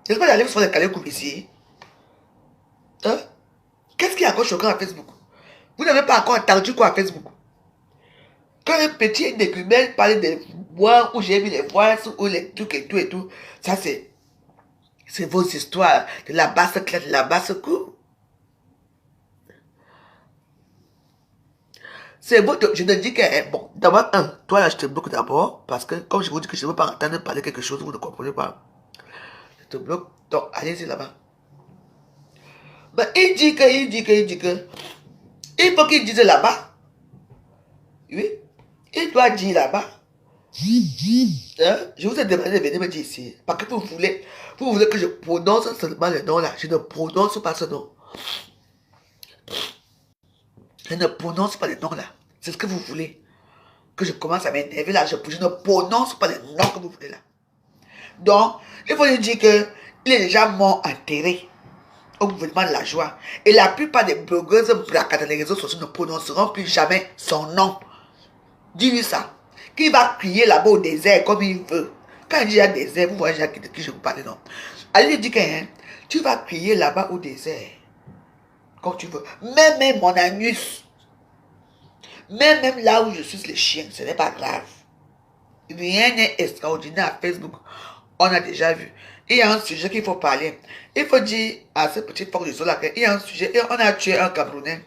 J'espère que j'enlève sur le calais comme ici. Hein? Qu'est-ce qui est encore choquant à Facebook? Vous n'avez pas encore entendu quoi à Facebook? Quand un petit négumène parle des voix où j'ai mis les voix, ou les trucs et tout, ça c'est vos histoires de la basse classe, de la basse cour. C'est beau, je te dis que, bon, d'abord, toi là, je te bloque d'abord, parce que, comme je vous dis que je ne veux pas entendre parler quelque chose, vous ne comprenez pas. Je te bloque, donc, allez-y là-bas. Ben, il dit que, il faut qu'il dise là-bas. Oui, il doit dire là-bas. Hein? Je vous ai demandé de venir me dire ici, parce que vous voulez que je prononce seulement le nom là, je ne prononce pas ce nom. Je ne prononce pas les noms là. C'est ce que vous voulez. Que je commence à m'énerver là. Je ne prononce pas les noms que vous voulez là. Donc, il faut lui dire que les gens m'ont enterré au gouvernement de la joie. Et la plupart des blogueuses braquées dans les réseaux sociaux ne prononceront plus jamais son nom. Dis-lui ça. Qui va crier là-bas au désert comme il veut. Quand il dit à désert, vous voyez de qui je vous parle, non. Allez lui dire que tu vas crier là-bas au désert. Comme tu veux. Même mon anus. Même là où je suis les chiens, ce n'est pas grave. Rien n'est extraordinaire à Facebook. On a déjà vu. Il y a un sujet qu'il faut parler. Il faut dire à ce petit Foc du Zoo là qu'il y a un sujet. Et on a tué un Camerounais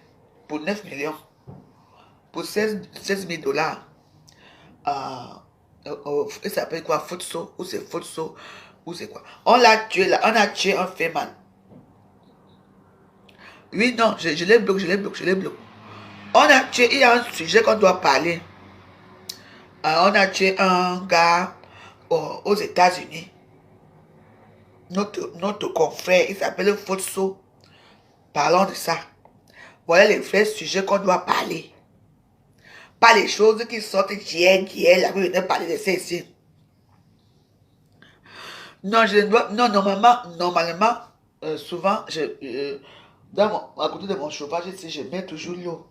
pour 9 millions. Pour 16 000 dollars. Il s'appelle quoi? Futso? Ou c'est Futso? Ou c'est quoi? On l'a tué là. On a tué un féman. Oui, non, je les bloque. On a tué. Il y a un sujet qu'on doit parler. On a tué un gars aux États-Unis. Notre confrère, il s'appelle Fotso. Parlons de ça. Voilà les vrais sujets qu'on doit parler. Pas les choses qui sortent hier, là, vous venez parler de ça ici. Non, je dois, non, normalement, souvent, à côté de mon chauffage, ici, je mets toujours l'eau.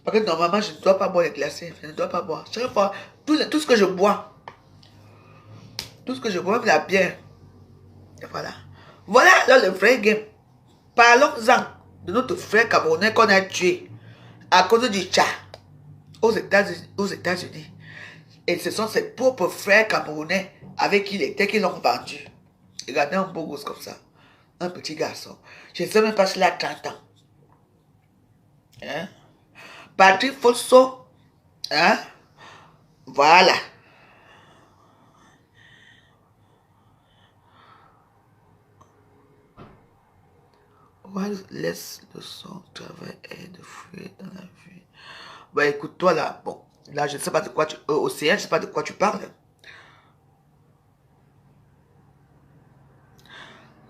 Parce que normalement, je ne dois pas boire les glacés. Je ne dois pas boire. Chaque fois, tout ce que je bois, même la bière. Et voilà. Voilà là, le vrai game. Parlons-en de notre frère camerounais qu'on a tué à cause du tcha aux États-Unis. Et ce sont ses propres frères camerounais avec qui il était qui l'ont vendu. Regardez un beau gosse comme ça. Un petit garçon. Je ne sais même pas s'il a 30 ans. Hein? Patrick Fosso. Hein? Voilà. Laisse le son travail et de fuir dans la vie. Bah écoute, toi là, bon, là je ne sais pas de quoi tu... Océan, je ne sais pas de quoi tu parles.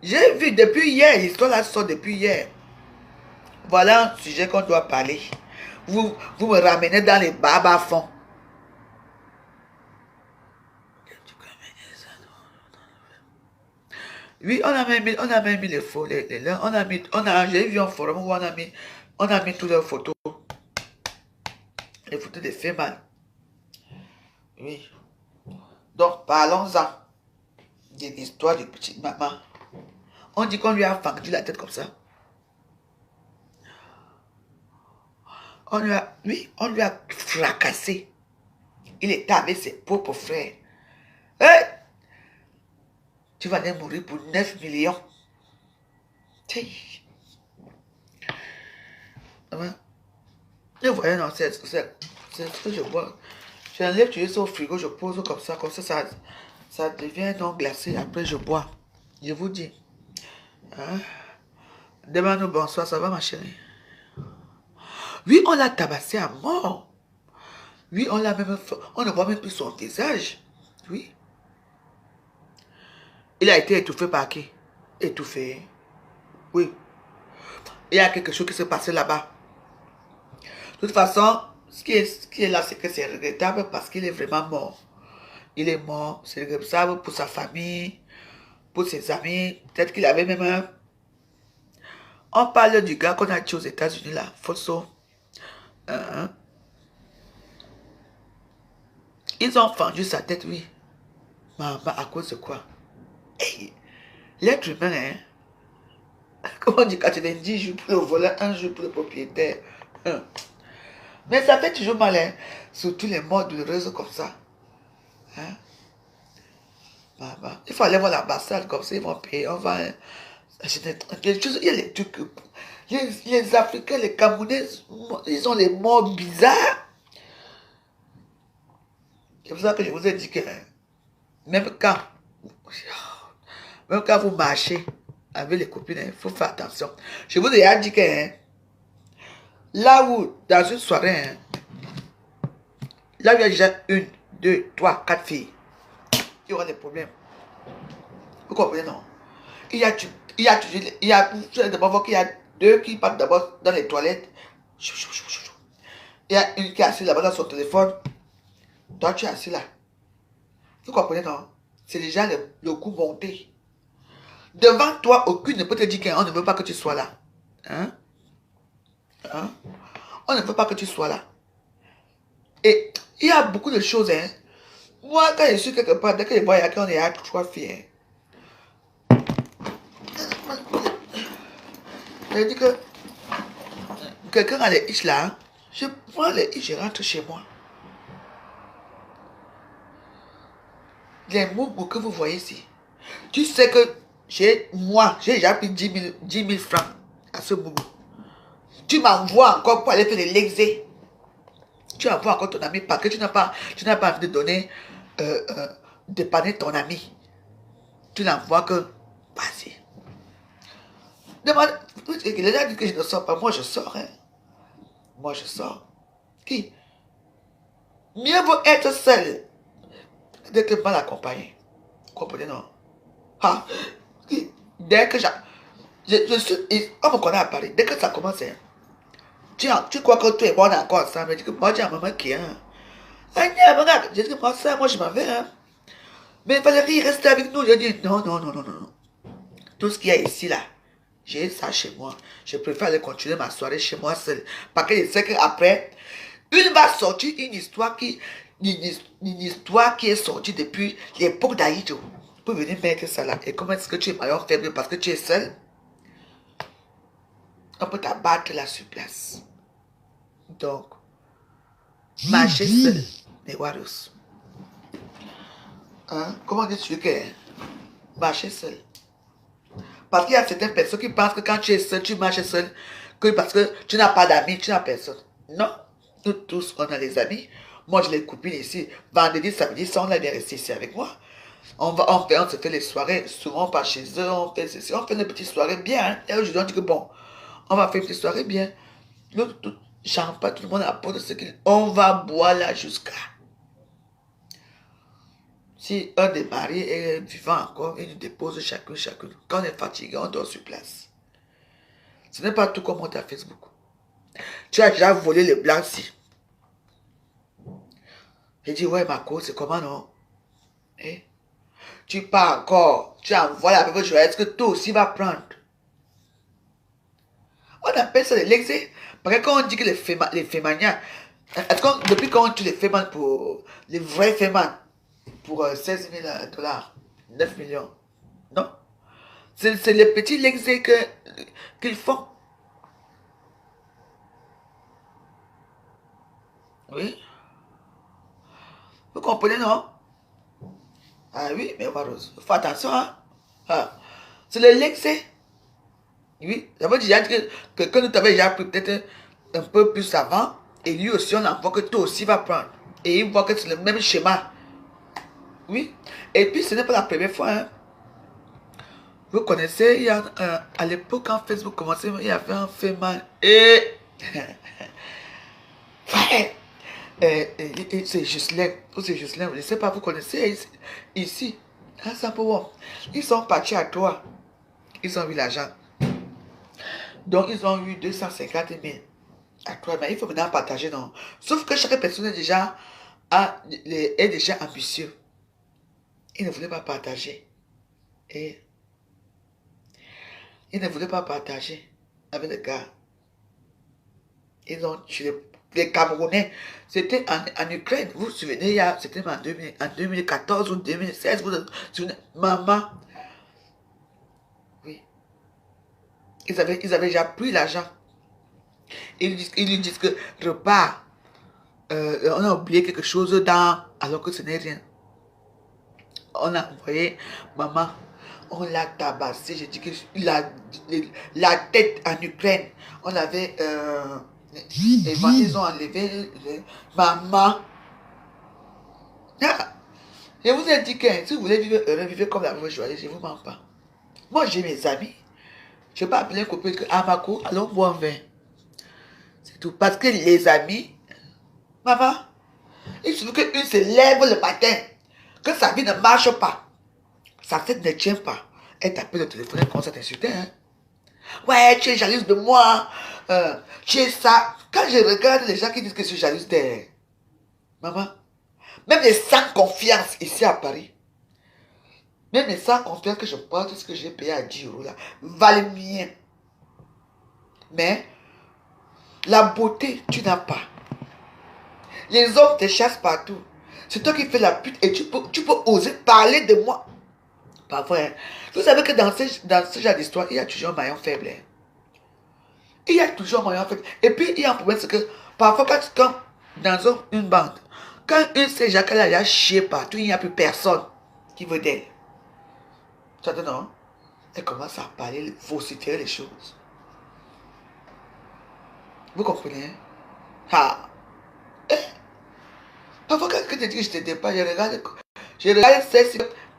J'ai vu depuis hier, l'histoire là sort depuis hier. Voilà un sujet qu'on doit parler. Vous me ramenez dans les barbes fonds. Oui, on a même mis les faux, j'ai vu un forum où on a mis toutes leurs photos. Les photos des femmes. Oui. Donc, parlons-en de l'histoire de petite maman. On dit qu'on lui a fendu la tête comme ça. On lui a fracassé. Il était avec ses propres frères. Hey! Tu vas aller mourir pour 9 millions. Je voyais, non, c'est ce que je vois. J'enlève toujours ça au frigo, je pose comme ça devient non glacé. Après, je bois. Je vous dis. Hein? Demande-nous bonsoir, ça va ma chérie? Oui, on l'a tabassé à mort. Oui, on ne voit même plus son visage. Oui. Il a été étouffé par qui? Étouffé. Oui. Il y a quelque chose qui s'est passé là-bas. De toute façon, ce qui est là, c'est que c'est regrettable parce qu'il est vraiment mort. Il est mort. C'est regrettable pour sa famille, pour ses amis. Peut-être qu'il avait même un... On parle du gars qu'on a tué aux États-Unis là, Fosso. Ils ont fendu sa tête, oui. Maman, à cause de quoi? Hey, l'être humain, hein? Comment on dit 90 jours pour le voleur, un jour pour le propriétaire. Mais ça fait toujours mal, hein? Surtout les morts douloureuses comme ça. Hein? Maman, il faut aller voir l'ambassade comme ça, ils vont payer. On va acheter quelque chose. Il y a les trucs. Les Africains, les Camerounais, ils ont les morts bizarres. C'est pour ça que je vous ai dit que même quand vous marchez avec les copines, il faut faire attention. Je vous ai déjà dit que là où, dans une soirée, là où il y a déjà 1, 2, 3, 4 filles, il y aura des problèmes. Vous comprenez, non? Il y a d'abord qu'il y a 2 qui partent d'abord dans les toilettes. Il y a une qui est assise là-bas dans son téléphone. Toi, tu es assis là. Vous comprenez, non? C'est déjà le coup monté. Devant toi, aucune ne peut te dire qu'on ne veut pas que tu sois là. Hein? Hein? On ne veut pas que tu sois là. Et il y a beaucoup de choses. Hein? Moi, quand je suis quelque part, dès que je vois qu'on est à 3 filles, hein? Je dis que quelqu'un a les iches là. Hein? Je prends les iches, je rentre chez moi. Les mots que vous voyez ici. Tu sais que j'ai déjà pris 10 000 francs à ce boubou. Tu m'envoies encore pour aller faire de l'exé. Tu envoies encore ton ami parce que tu n'as pas envie de donner, dépanner ton ami. Tu n'envoies que passer. Demande, les gens disent que je ne sors pas. Moi, je sors. Hein. Moi, je sors. Qui? Mieux vaut être seul d'être mal accompagné. Comprenez, non? Ah, dès que je suis, on me connaît à Paris. Dès que ça commence, hein, tu crois que tu es bon encore ensemble. Je dis que moi, j'ai un maman qui est. Je dis que moi, ça, moi, je m'en vais. Hein. Mais Valérie, reste avec nous. Je dis non, non, non, non, non, non. Tout ce qu'il y a ici, là, j'ai ça chez moi. Je préfère aller continuer ma soirée chez moi seul. Parce que je sais qu'après, une va sortir une histoire qui est sortie depuis l'époque d'Aïdjo. Pour venir mettre ça là. Et comment est-ce que tu es maillon faible parce que tu es seul? On peut t'abattre là sur place. Donc, marcher seul, les Warriors. Hein? Comment dis-tu que marcher seul? Parce qu'il y a certaines personnes qui pensent que quand tu es seul, tu marches seul, que parce que tu n'as pas d'amis, tu n'as personne. Non, nous tous, on a des amis. Moi, j'ai les copines ici. Vendredi, samedi, ça, on a bien resté ici avec moi. On se fait les soirées, souvent pas chez eux, on fait ceci, on fait des petites soirées bien. Hein. Et aujourd'hui, on dit que bon, on va faire une petite soirée bien. J'en pas tout le monde apporte ce qu'il. On va boire là jusqu'à. Si un des mariés est vivant encore, il nous dépose chacune. Quand on est fatigué, on dort sur place. Ce n'est pas tout comme on à Facebook. Tu as déjà volé les blancs si. J'ai dit, ouais, Marco, c'est comment non? Eh? Tu pars encore, tu envoies la même chose, est-ce que toi aussi vas prendre? On appelle ça l'excès. Parce que quand on dit que les fémaniens, est-ce que depuis quand on tue les fémans pour les vrais fémans pour 16 000 $, 9 millions? Non? C'est les petits l'excès qu'ils font. Oui? Vous comprenez, non? Ah oui, mais Warose, faut attention, hein? Ah. C'est le l'excès. Oui, ça veut dire que nous t'avons déjà pris peut-être un peu plus avant, et lui aussi, on envoie que toi aussi va prendre. Et il voit que c'est le même schéma. Oui. Et puis, ce n'est pas la première fois. Hein. Vous connaissez, il y a, à l'époque, quand Facebook commençait, il y avait un fait mal. Et. C'est Jocelyn. C'est Jocelyn. Je ne sais pas, vous connaissez ici. À Saint-Paul. Ils sont partis à toi. Ils ont eu l'argent. Donc, ils ont eu 250 000 à toi. Mais il faut maintenant partager, non? Sauf que chaque personne est déjà ambitieux. Il ne voulait pas partager. Et il ne voulait pas partager avec les gars. Ils ont tué les Camerounais. C'était en Ukraine. Vous vous souvenez, c'était en 2014 ou 2016. Vous vous souvenez, maman. Oui. Ils avaient déjà pris l'argent. Ils lui disent que repas. On a oublié quelque chose alors que ce n'est rien. On a envoyé maman. On l'a tabassé. J'ai dit que la tête en Ukraine. On avait. Ils ont enlevé maman. Ah, je vous ai dit que si vous voulez vivre heureux, vivez comme la vraie joyeuse, je ne vous mens pas. Moi, j'ai mes amis. Je ne vais pas appeler un copain que Amako, allons boire un vin. C'est tout. Parce que les amis, maman, il suffit qu'une se lève le matin, que sa vie ne marche pas, sa tête ne tient pas. Elle t'appelle au téléphone, elle commence à t'insulter. Hein. Ouais, tu es jalouse de moi. Tu es ça. Quand je regarde les gens qui disent que je suis jalouse d'elle, maman, même les sans confiance ici à Paris, même les sans confiance que je porte, ce que j'ai payé à 10 € là, valent mien. Mais la beauté, tu n'as pas. Les hommes te chassent partout. C'est toi qui fais la pute et tu peux oser parler de moi. Parfois, hein. Vous savez que dans ce genre d'histoire, il y a toujours un maillon faible. Hein. Il y a toujours un maillon faible. Et puis, il y a un problème, c'est que parfois, quand dans une bande, quand une sait déjà qu'elle a chié partout, il n'y a plus personne qui veut d'elle. Tu entends, non? Elle commence à parler, fausser les choses. Vous comprenez? Ah. Parfois, quand tu dis que je ne t'aide pas, je regarde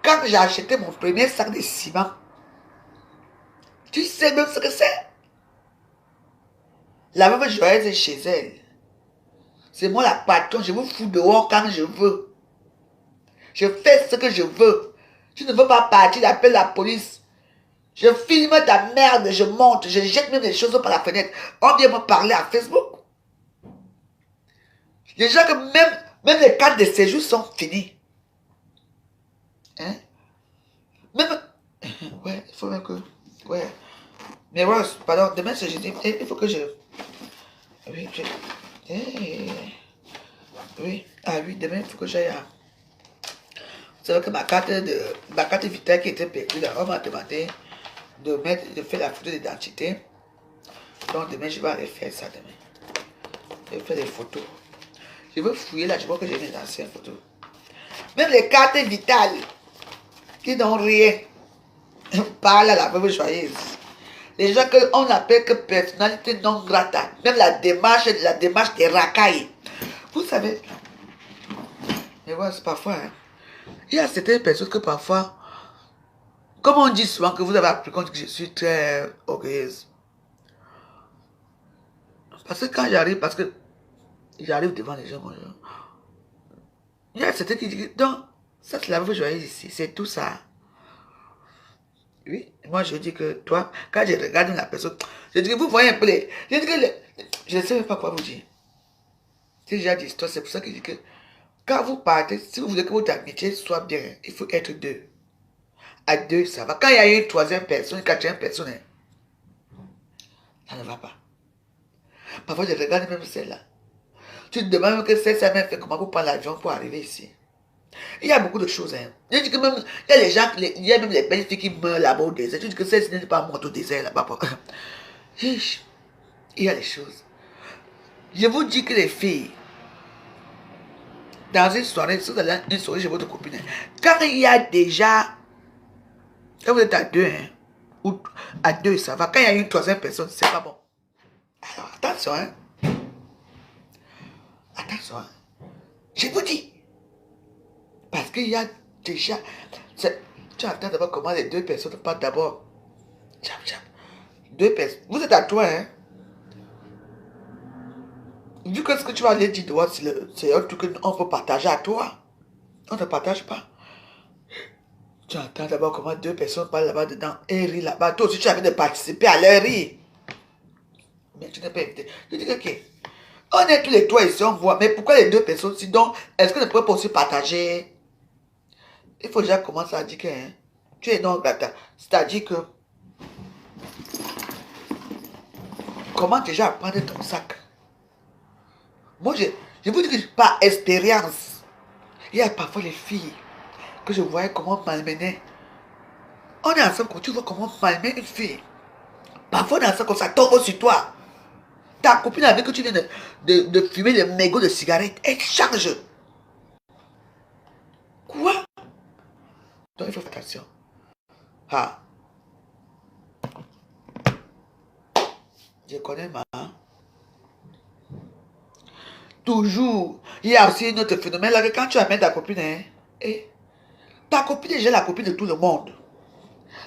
quand j'ai acheté mon premier sac de ciment. Tu sais même ce que c'est? La même joyeuse est chez elle. C'est moi la patronne, je vous fous dehors quand je veux. Je fais ce que je veux. Tu ne veux pas partir, j'appelle la police. Je filme ta merde, je monte, je jette même les choses par la fenêtre. On vient me parler à Facebook. Déjà que même les cartes de séjour sont finis. Hein? Même... Ouais, il faut même que... Ouais. Mais Rose, pardon, demain c'est jeudi. Il faut que je... Oui, oui, ah oui, demain il faut que j'aille à... Vous savez que ma carte vitale qui était perdue, là, on m'a demandé de faire la photo d'identité. Donc demain, je vais aller faire ça demain. Je vais faire des photos. Je veux fouiller là, je vois que j'ai mes anciennes photos. Même les cartes vitales qui n'ont rien parlent à la veuve joyeuse. Les gens qu'on appelle que personnalité non grata. Même la démarche des racailles. Vous savez, mais voilà, c'est parfois, hein, il y a certaines personnes que parfois, comme on dit souvent que vous avez appris compte que je suis très orgueilleuse. Parce que quand j'arrive, parce que j'arrive devant les gens, il y a certains qui disent, donc, ça c'est la veuve joyeuse ici, c'est tout ça. Oui, moi je dis que toi, quand je regarde la personne, je dis que vous voyez un peu les... Je dis que je ne sais même pas quoi vous dire. C'est déjà dit, c'est pour ça que je dis que quand vous partez, si vous voulez que votre amitié soit bien, il faut être deux. À deux, ça va. Quand il y a une troisième personne, une quatrième personne, ça ne va pas. Parfois, je regarde même celle-là. Tu te demandes même que celle-là même fait comment vous prendre l'avion pour arriver ici. Il y a beaucoup de choses. Hein. Je dis que même, il y a les gens, il y a même les belles filles qui meurent là-bas au désert. Tu dis que celle-ci n'est pas morte au désert là-bas. Il y a les choses. Je vous dis que les filles, dans une soirée, si vous allez une soirée chez votre copine, quand il y a déjà, quand vous êtes à deux, hein, ou à deux, ça va. Quand il y a une troisième personne, c'est pas bon. Alors, attention, hein. Attention, hein. Je vous dis. Parce qu'il y a déjà... Tu attends d'abord comment les deux personnes partent d'abord. Deux personnes. Vous êtes à toi, hein. Vu que ce que tu vas aller dire dehors, c'est un truc qu'on peut partager à toi. On ne partage pas. Tu entends d'abord comment deux personnes parlent là-bas dedans et rient là-bas. Toi aussi, tu as envie de participer à leur rire. Mais tu n'es pas invité. Je dis que, ok. On est tous les trois ici, on voit. Mais pourquoi les deux personnes si donc, est-ce que ne pourrait pas aussi partager? Il faut déjà commencer à dire que hein, tu es non grata. C'est-à-dire que comment déjà prendre ton sac? Moi, je vous dis que par expérience, il y a parfois les filles que je voyais comment malmener. On est ensemble, quand tu vois comment malmener une fille. Parfois, on est ensemble, comme ça tombe sur toi. Ta copine avec que tu viens de fumer le mégot de cigarette, elle change. Quoi? Donc, il faut faire attention. Ah. Je connais ma... Toujours. Il y a aussi un autre phénomène là que quand tu amènes ta copine, hein, et ta copine est déjà la copine de tout le monde.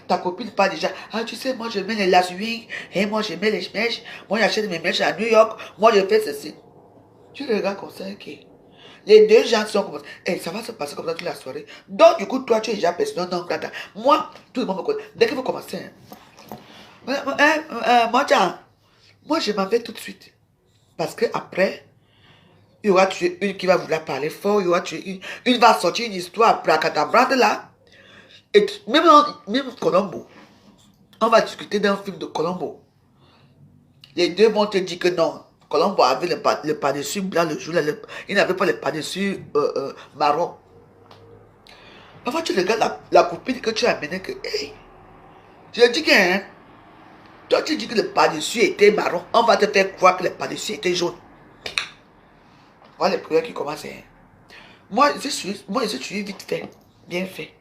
Ta copine parle déjà, ah tu sais, moi je mets les laswing, et moi je mets les mèches, moi j'achète mes mèches à New York, moi je fais ceci. Tu regardes comme ça, ok. Les deux gens sont comme ça. Et ça va se passer comme ça toute la soirée. Donc du coup, toi tu es déjà personne non grata. Moi, tout le monde me connaît. Dès que vous commencez, moi je m'en vais tout de suite. Parce que après, il y aura une qui va vouloir parler fort, il y aura une va sortir une histoire placatabrante là. Et même Colombo, on va discuter d'un film de Colombo. Les deux vont te dire que non. Colombo avait le pas-dessus blanc le jour là, il n'avait pas le pas-dessus marron. Parfois tu regardes la copine que tu as amenée que, hey, je dis que, hein, toi tu dis que le pas-dessus était marron, on va te faire croire que le pas-dessus était jaune. Voilà les prières qui commencent. Hein. Moi, je suis vite fait, bien fait.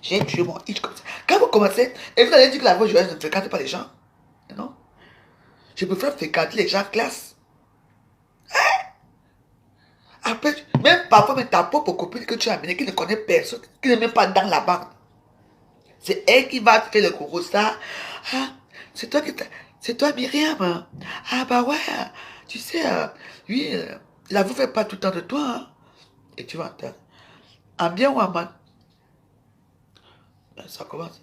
J'ai tué mon hitch comme ça. Quand vous commencez, et vous allez dire que la voix joyeuse ne fréquente pas les gens. Non. Je préfère fréquenter les gens classe. Hein? Après, même parfois, même ta propre copine que tu as amenée, qui ne connaît personne, qui n'est même pas dans la bande. C'est elle qui va te faire le coco ça. Ah, c'est toi Myriam. Ah bah ouais, tu sais, oui, La vous fait pas tout le temps de toi. Hein? Et tu vas entendre. En bien ou en mal. Ça commence.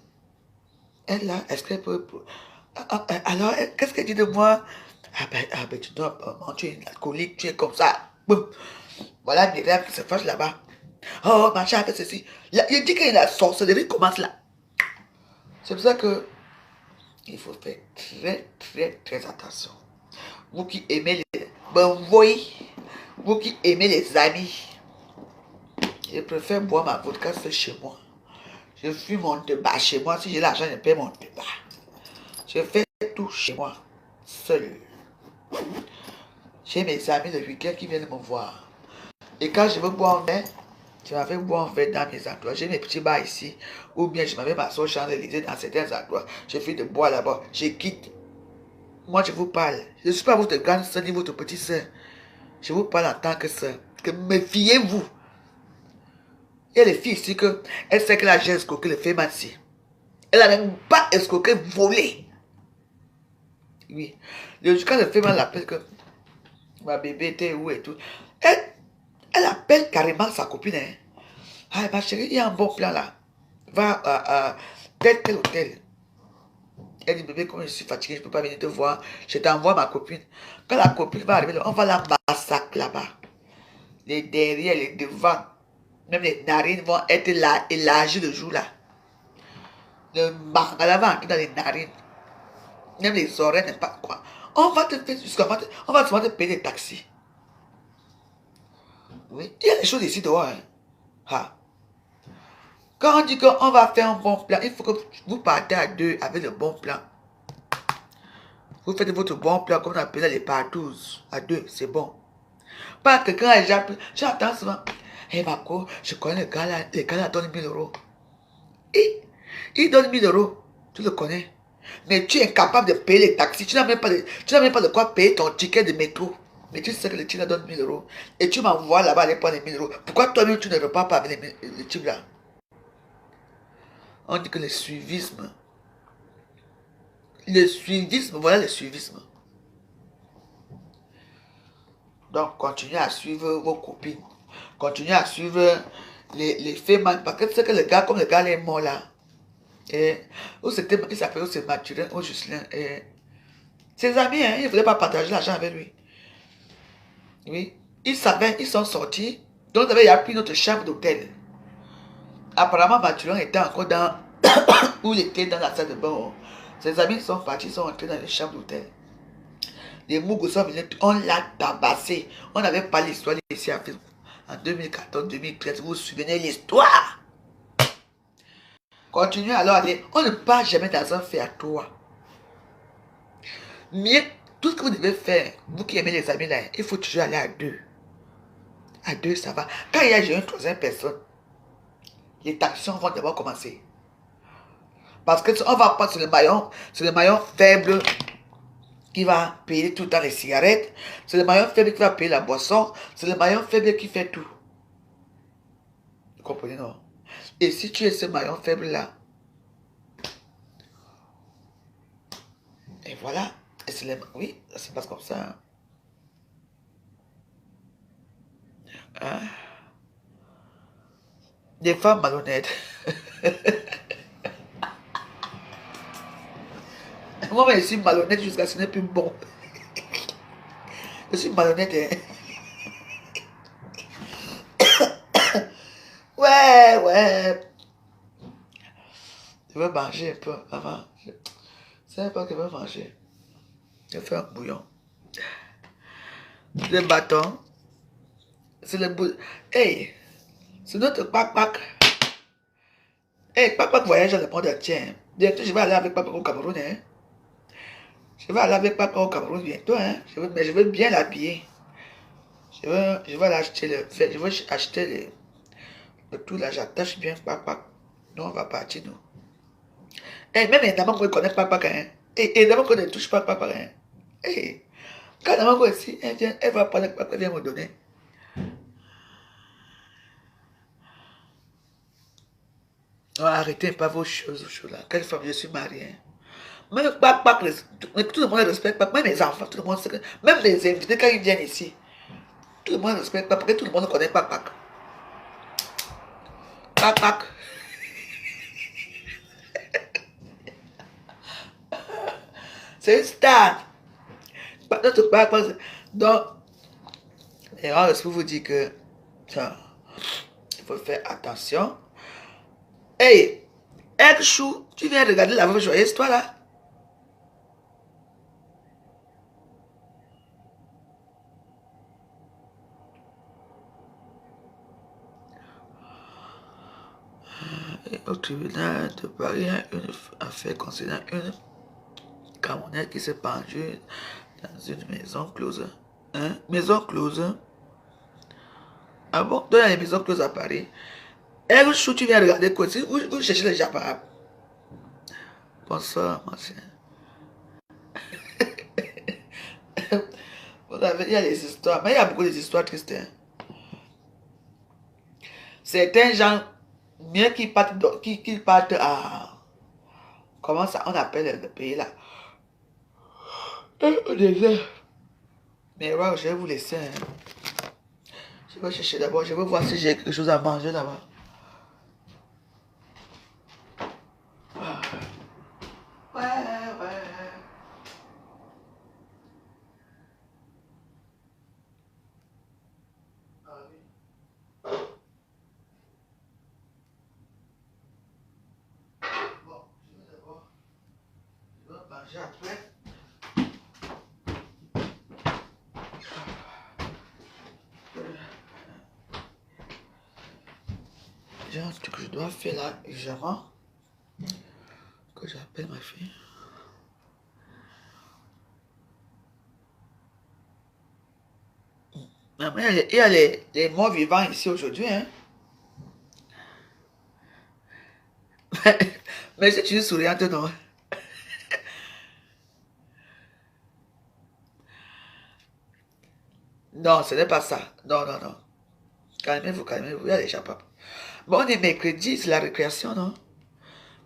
Elle là, est-ce qu'elle peut... Alors, qu'est-ce qu'elle dit de moi? Ah ben tu dois tu es une alcoolique, tu es comme ça. Boum. Voilà des rêves qui se fâchent là-bas. Oh, machin, fait ceci. Il dit que la sorcellerie commence là. C'est pour ça que il faut faire très attention. Vous qui aimez les... Ben voyez, vous qui aimez les amis, je préfère boire ma vodka seul chez moi. Je fume mon débat chez moi. Si j'ai l'argent, je paie mon débat. Je fais tout chez moi, seul. J'ai mes amis le week-end qui viennent me voir. Et quand je veux boire un verre, je m'avais boire un verre dans mes endroits. J'ai mes petits bars ici. Ou bien je m'avais m'asseoir au Champs-Élysées dans certains endroits. Je fais de boire là-bas. Je quitte. Moi, je vous parle. Je ne suis pas votre grande soeur ni votre petite soeur. Je vous parle en tant que soeur. Que méfiez-vous. Il y a des filles ici que elle sait qu'elle a déjà escroqué le fémancier. Elle n'a même pas escroqué, volé. Oui. Quand le féman l'appelle que ma bébé était où et tout. Elle appelle carrément sa copine. Hein. Ah, ma chérie, il y a un bon plan là. Va à tel hôtel. Elle dit, bébé, comme je suis fatiguée, je ne peux pas venir te voir. Je t'envoie ma copine. Quand la copine va arriver, on va la massacrer là-bas. Les derrière, les devant. Même les narines vont être là, élargies le jour là. Le mangala va entrer dans les narines. Même les oreilles, n'importe pas quoi. On va te faire jusqu'à... On va te payer des taxis. Oui, il y a des choses ici dehors. Hein. Ah. Quand on dit qu'on va faire un bon plan, il faut que vous partez à deux avec le bon plan. Vous faites votre bon plan comme on appelle les partous. À deux, c'est bon. Pas que quand j'entends souvent, hé Marco, je connais les gars là donnent 1000 euros. Et ils donnent 1000 euros, tu le connais. Mais tu es incapable de payer les taxis, tu n'as même pas de quoi payer ton ticket de métro. Mais tu sais que le type là donne 1000 euros. Et tu m'envoies là-bas aller prendre les 1000 euros. Pourquoi toi-même tu ne repars pas avec le type là? On dit que le suivisme. Le suivisme, voilà le suivisme. Donc, continuez à suivre vos copines. Continuez à suivre les femmes. Parce que c'est que le gars, comme le gars est mort là. Et, il s'appelle aussi Mathurin ou Juscelin. Et, ses amis, hein, ils ne voulaient pas partager l'argent avec lui. Oui. Ils savaient, ils sont sortis. Donc, il a pris notre chambre d'hôtel. Apparemment, Mathurin était encore dans... où il était dans la salle de bain. Ses amis sont partis, sont entrés dans les chambres d'hôtel. Les Mougous sont venus, on l'a tabassé. On n'avait pas l'histoire ici à Facebook. En 2014-2013, vous vous souvenez l'histoire? Continuez alors à dire, on ne part jamais dans un fait à toi. Mais tout ce que vous devez faire, vous qui aimez les amis là, il faut toujours aller à deux. À deux, ça va. Quand il y a une troisième personne, les tensions vont d'abord commencer. Parce qu'on va pas sur le maillon faible qui va payer tout le temps les cigarettes. C'est le maillon faible qui va payer la boisson. C'est le maillon faible qui fait tout. Vous comprenez, non? Et si tu es ce maillon faible-là, et voilà, et oui, ça se passe comme ça. Hein? Des femmes malhonnêtes. Moi, je suis malhonnête jusqu'à ce que ce n'est plus bon. Je suis malhonnête. Hein? Ouais. Je veux manger un peu avant. Je ne sais pas que je veux manger. Je fais un bouillon. Le bâton. C'est le bouillon. Hey, c'est notre pac-pac. Hey, pac-pac voyage dans le monde entier. Bientôt, je vais aller avec pac-pac au Cameroun. Hein? Je vais aller avec pac-pac au Cameroun bientôt. Hein? Mais je veux bien l'habiller. Je vais l'acheter. Je veux acheter le tout là. J'attache bien pac-pac. Nous, on va partir, nous. Hey, même les dames qu'on connaît pac-pac. Hein? Et les dames qu'on ne touche pas pac-pac. Hein? Hey, quand la maman ici, elle va prendre pac-pac, elle vient me donner. Non, arrêtez pas vos choses là. Quelle femme, je suis mariée. Même pac-pac, tout le monde respecte pac-pac. Même les enfants, tout le monde sait que... Même les invités, quand ils viennent ici, Tout le monde ne respecte pas. Pourquoi tout le monde ne connaît pas Pac? Pac. C'est une star. Notre Pac. Donc, et alors, je peux vous dire que il faut faire attention. Hey, Egg Chou, tu viens regarder la vraie joyeuse, toi là? Au tribunal de Paris, une affaire concernant une camionnette qui s'est pendue dans une maison close. Hein? Maison close. Ah bon? Donc il y a les maisons closes à Paris. Egg Chou, tu viens regarder quoi? Vous cherchez les Japarabes. Bonsoir, monsieur. Vous savez, il y a des histoires, mais il y a beaucoup d'histoires tristes. Hein. Certains gens, mieux qu'ils partent à... Comment ça, on appelle le pays là? Au désert. Mais ouais, je vais vous laisser. Hein. Je vais chercher d'abord, je vais voir si j'ai quelque chose à manger là-bas. Ouais. Bon, je vais d'abord. Je vais manger après. J'ai un truc que je dois faire là, urgemment. Que j'appelle ma fille. Mais il y a les morts vivants ici aujourd'hui. Hein. Mais si tu es souriante, non. Non, ce n'est pas ça. Non. Calmez-vous. Il y a les Japas. Bon, on est mercredi, c'est la récréation, non?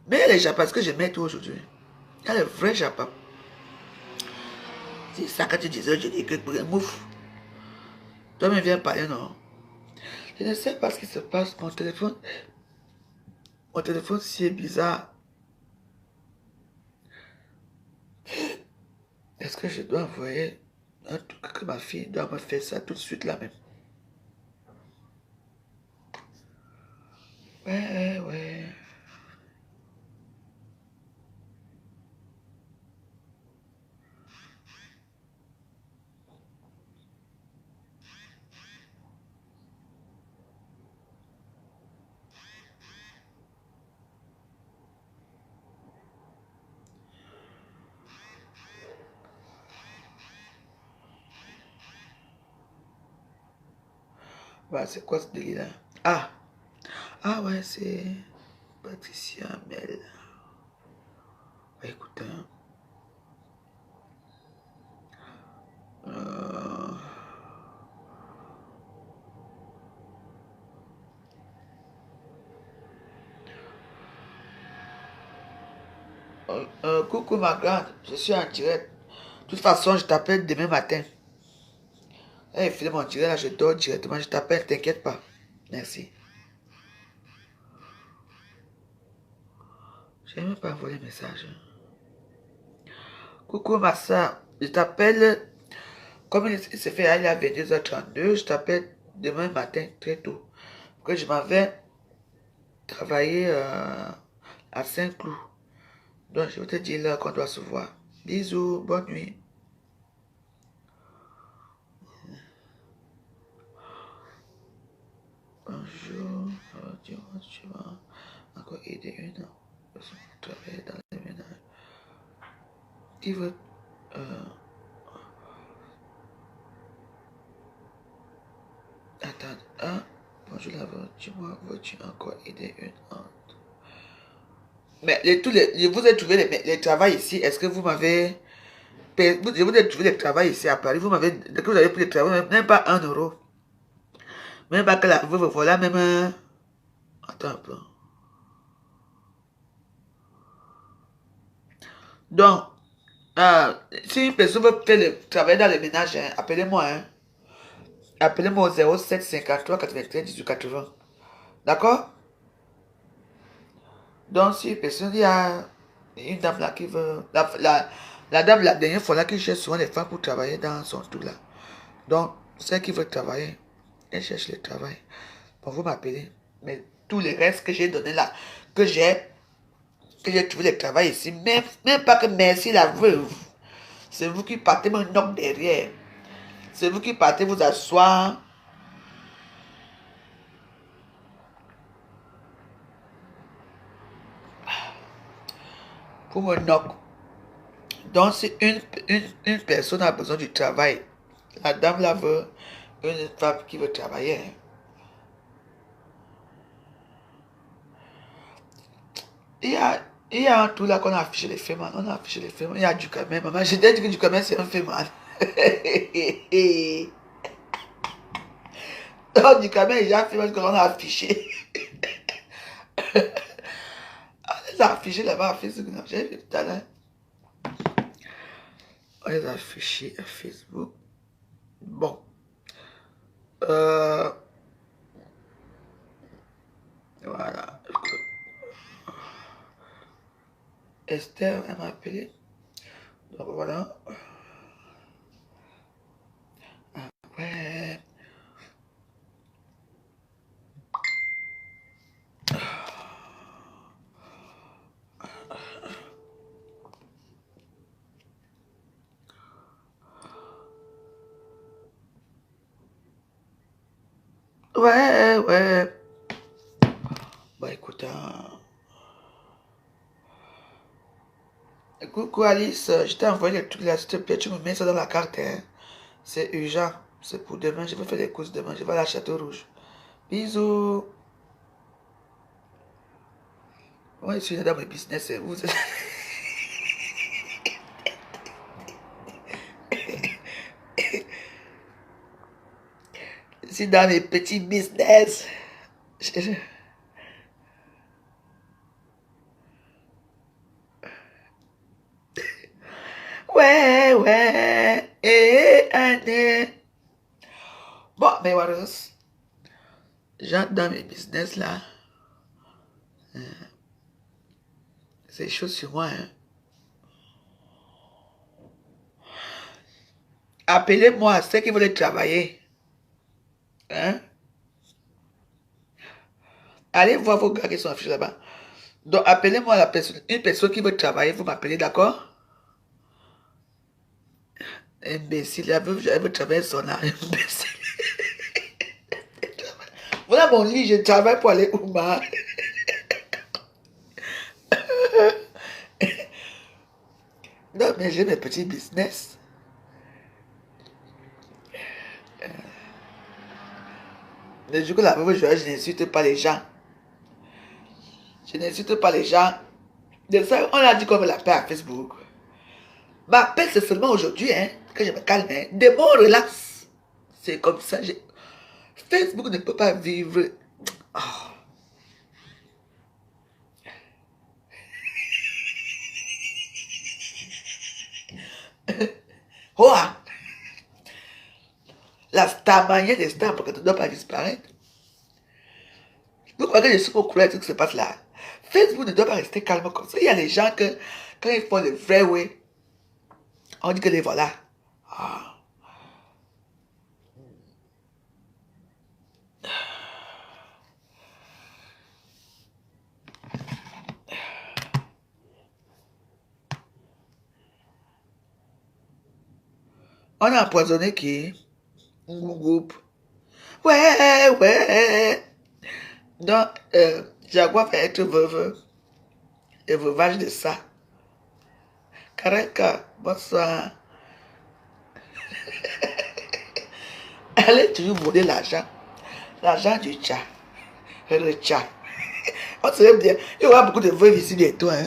Mais il y a les Japas, parce que je mets tout aujourd'hui. Il y a les vrais Japas. C'est ça quand tu disais, je dis que pour un mouf. Toi-même viens parler, non? Je ne sais pas ce qui se passe. Mon téléphone, c'est bizarre. Est-ce que je dois envoyer un truc que ma fille doit me faire ça tout de suite là même? Ouais. Bah, c'est quoi ce délire-là? Ah ouais, c'est Patricia Mel. Ouais, écoute, hein. Euh, coucou ma grande, je suis en direct. De toute façon, je t'appelle demain matin. Eh, fais mon direct là, je dors directement, je t'appelle, t'inquiète pas. Merci. Je n'ai même pas envoyé le message. Coucou ma soeur, je t'appelle, comme il se fait aller à 22h32, je t'appelle demain matin très tôt. Parce que je m'en vais travailler à Saint-Cloud. Donc je vais te dire là qu'on doit se voir. Bisous, bonne nuit. Bonjour, tu vas encore aider une personne à travailler dans les ménages. Qui veut... attends, bonjour là, dis-moi, veux-tu encore aider une autre? Mais je vous ai trouvé les travails ici. Est-ce que vous m'avez... Je vous ai trouvé les travails ici à Paris. Vous m'avez... Dès que vous avez pris les travaux, même pas 1 euro. Même pas que la... Voilà, même... Attends un peu. Donc, si une personne veut faire le travail dans les ménages, hein, appelez-moi. Hein. appelez-moi au 07 53 93 18 80. D'accord? Donc, si personne, il y a une dame là qui veut. La dame, la dernière fois là, qui cherche souvent les femmes pour travailler dans son tout là. Donc, celle qui veut travailler, elle cherche le travail. Bon, vous m'appelez. Mais tous les restes que j'ai donné là, que j'ai trouvé le travail ici, même pas que merci la veuve. C'est vous qui partez me knock derrière. C'est vous qui partez vous asseoir. Pour me knock. Donc, si une personne a besoin du travail, la dame là veut une femme qui veut travailler. Il y a un tout là qu'on a affiché les films. On a affiché les films. Il y a du Ducamen. Maman, j'ai dit que du Ducamen, c'est un film. Non, Ducamen, il y a un film qu'on a affiché. On les a affichés là-bas à Facebook. J'ai vu tout à l'heure. On les a affichés à Facebook. Bon. Voilà. Esther, elle m'a appelé. Donc voilà. Ouais. Ouais, ouais. Bah écoute, coucou Alice, je t'ai envoyé le truc là, s'il te plaît, tu me mets ça dans la carte, hein. C'est urgent, c'est pour demain, je vais faire les courses demain, je vais à la Château Rouge. Bisous. Moi, je suis dans mes business, c'est vous. Je suis dans mes petits business. Ouais, ouais, année. Bon, mais voilà, j'entre dans mes business là. C'est chaud sur moi, hein. Appelez-moi ceux qui veulent travailler. Hein? Allez voir vos gars qui sont affichés là-bas. Donc, appelez-moi la personne, une personne qui veut travailler, vous m'appelez, d'accord? Imbécile, elle veut travailler son âme, imbécile. Voilà mon lit, je travaille pour aller où, ma? Non, mais j'ai mes petits business. Le jour que la veuve je n'insulte pas les gens. Je n'insulte pas les gens. De ça, on a dit qu'on veut la paix à Facebook. Ma paix, c'est seulement aujourd'hui, hein, que je me calme. Hein. Demain, on relaxe. C'est comme ça. Facebook ne peut pas vivre. Oh. Oh, ta manière de stars pour que tu ne dois pas disparaître. Vous croyez que je suis au courant de ce qui se passe là? Facebook ne doit pas rester calme comme ça. Il y a des gens que, quand ils font le vrai way, on dit que les voilà. Ah. On a empoisonné qui? Un groupe. Ouais, ouais. Donc, Jaguar va être veuve. Et veuvage de ça. Kareka, bonsoir. Elle est toujours voler l'argent. L'argent du tcha. Le tcha. On serait bien. Il y aura beaucoup de veuves ici bientôt. Hein.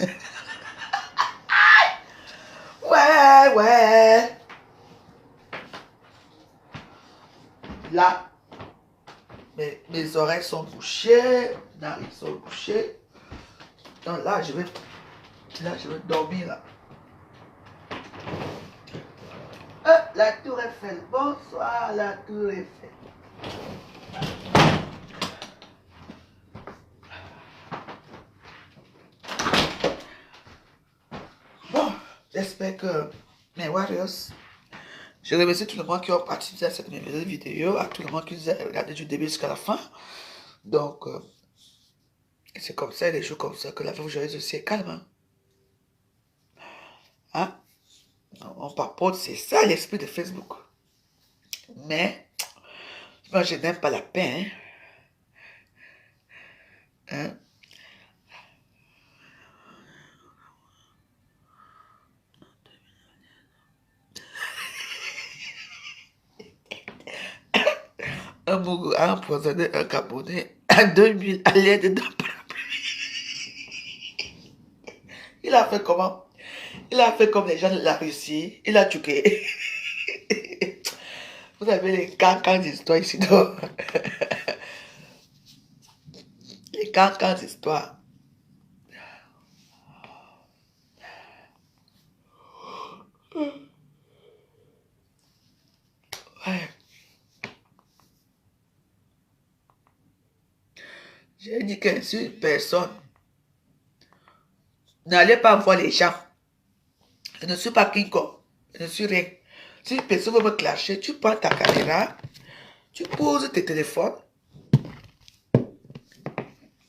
Ouais, ouais. Là, mes oreilles sont bouchées. Narines sont bouchées. Donc là, je vais dormir là. La tour Eiffel. Bonsoir, la tour Eiffel. J'espère que mes warriors, je remercie tout le monde qui a participé à cette vidéo, à tout le monde qui nous a regardé du début jusqu'à la fin. Donc, c'est comme ça, les jours comme ça, que la vie aujourd'hui aussi est calme. Hein? On papote, c'est ça l'esprit de Facebook. Mais, moi, je n'aime pas la paix. Hein? Un Mougou a empoisonné un Gabonais à 2000 à l'aide d'un parapluie. Il a fait comment? Il a fait comme les gens de la Russie. Il a tué. Vous avez les cancans d'histoire ici, donc. Les cancans d'histoire. Ouais. J'ai dit que si une personne n'allez pas voir les gens, je ne suis pas King Kong, je ne suis rien. Si une personne veut me clasher, tu prends ta caméra, tu poses tes téléphones,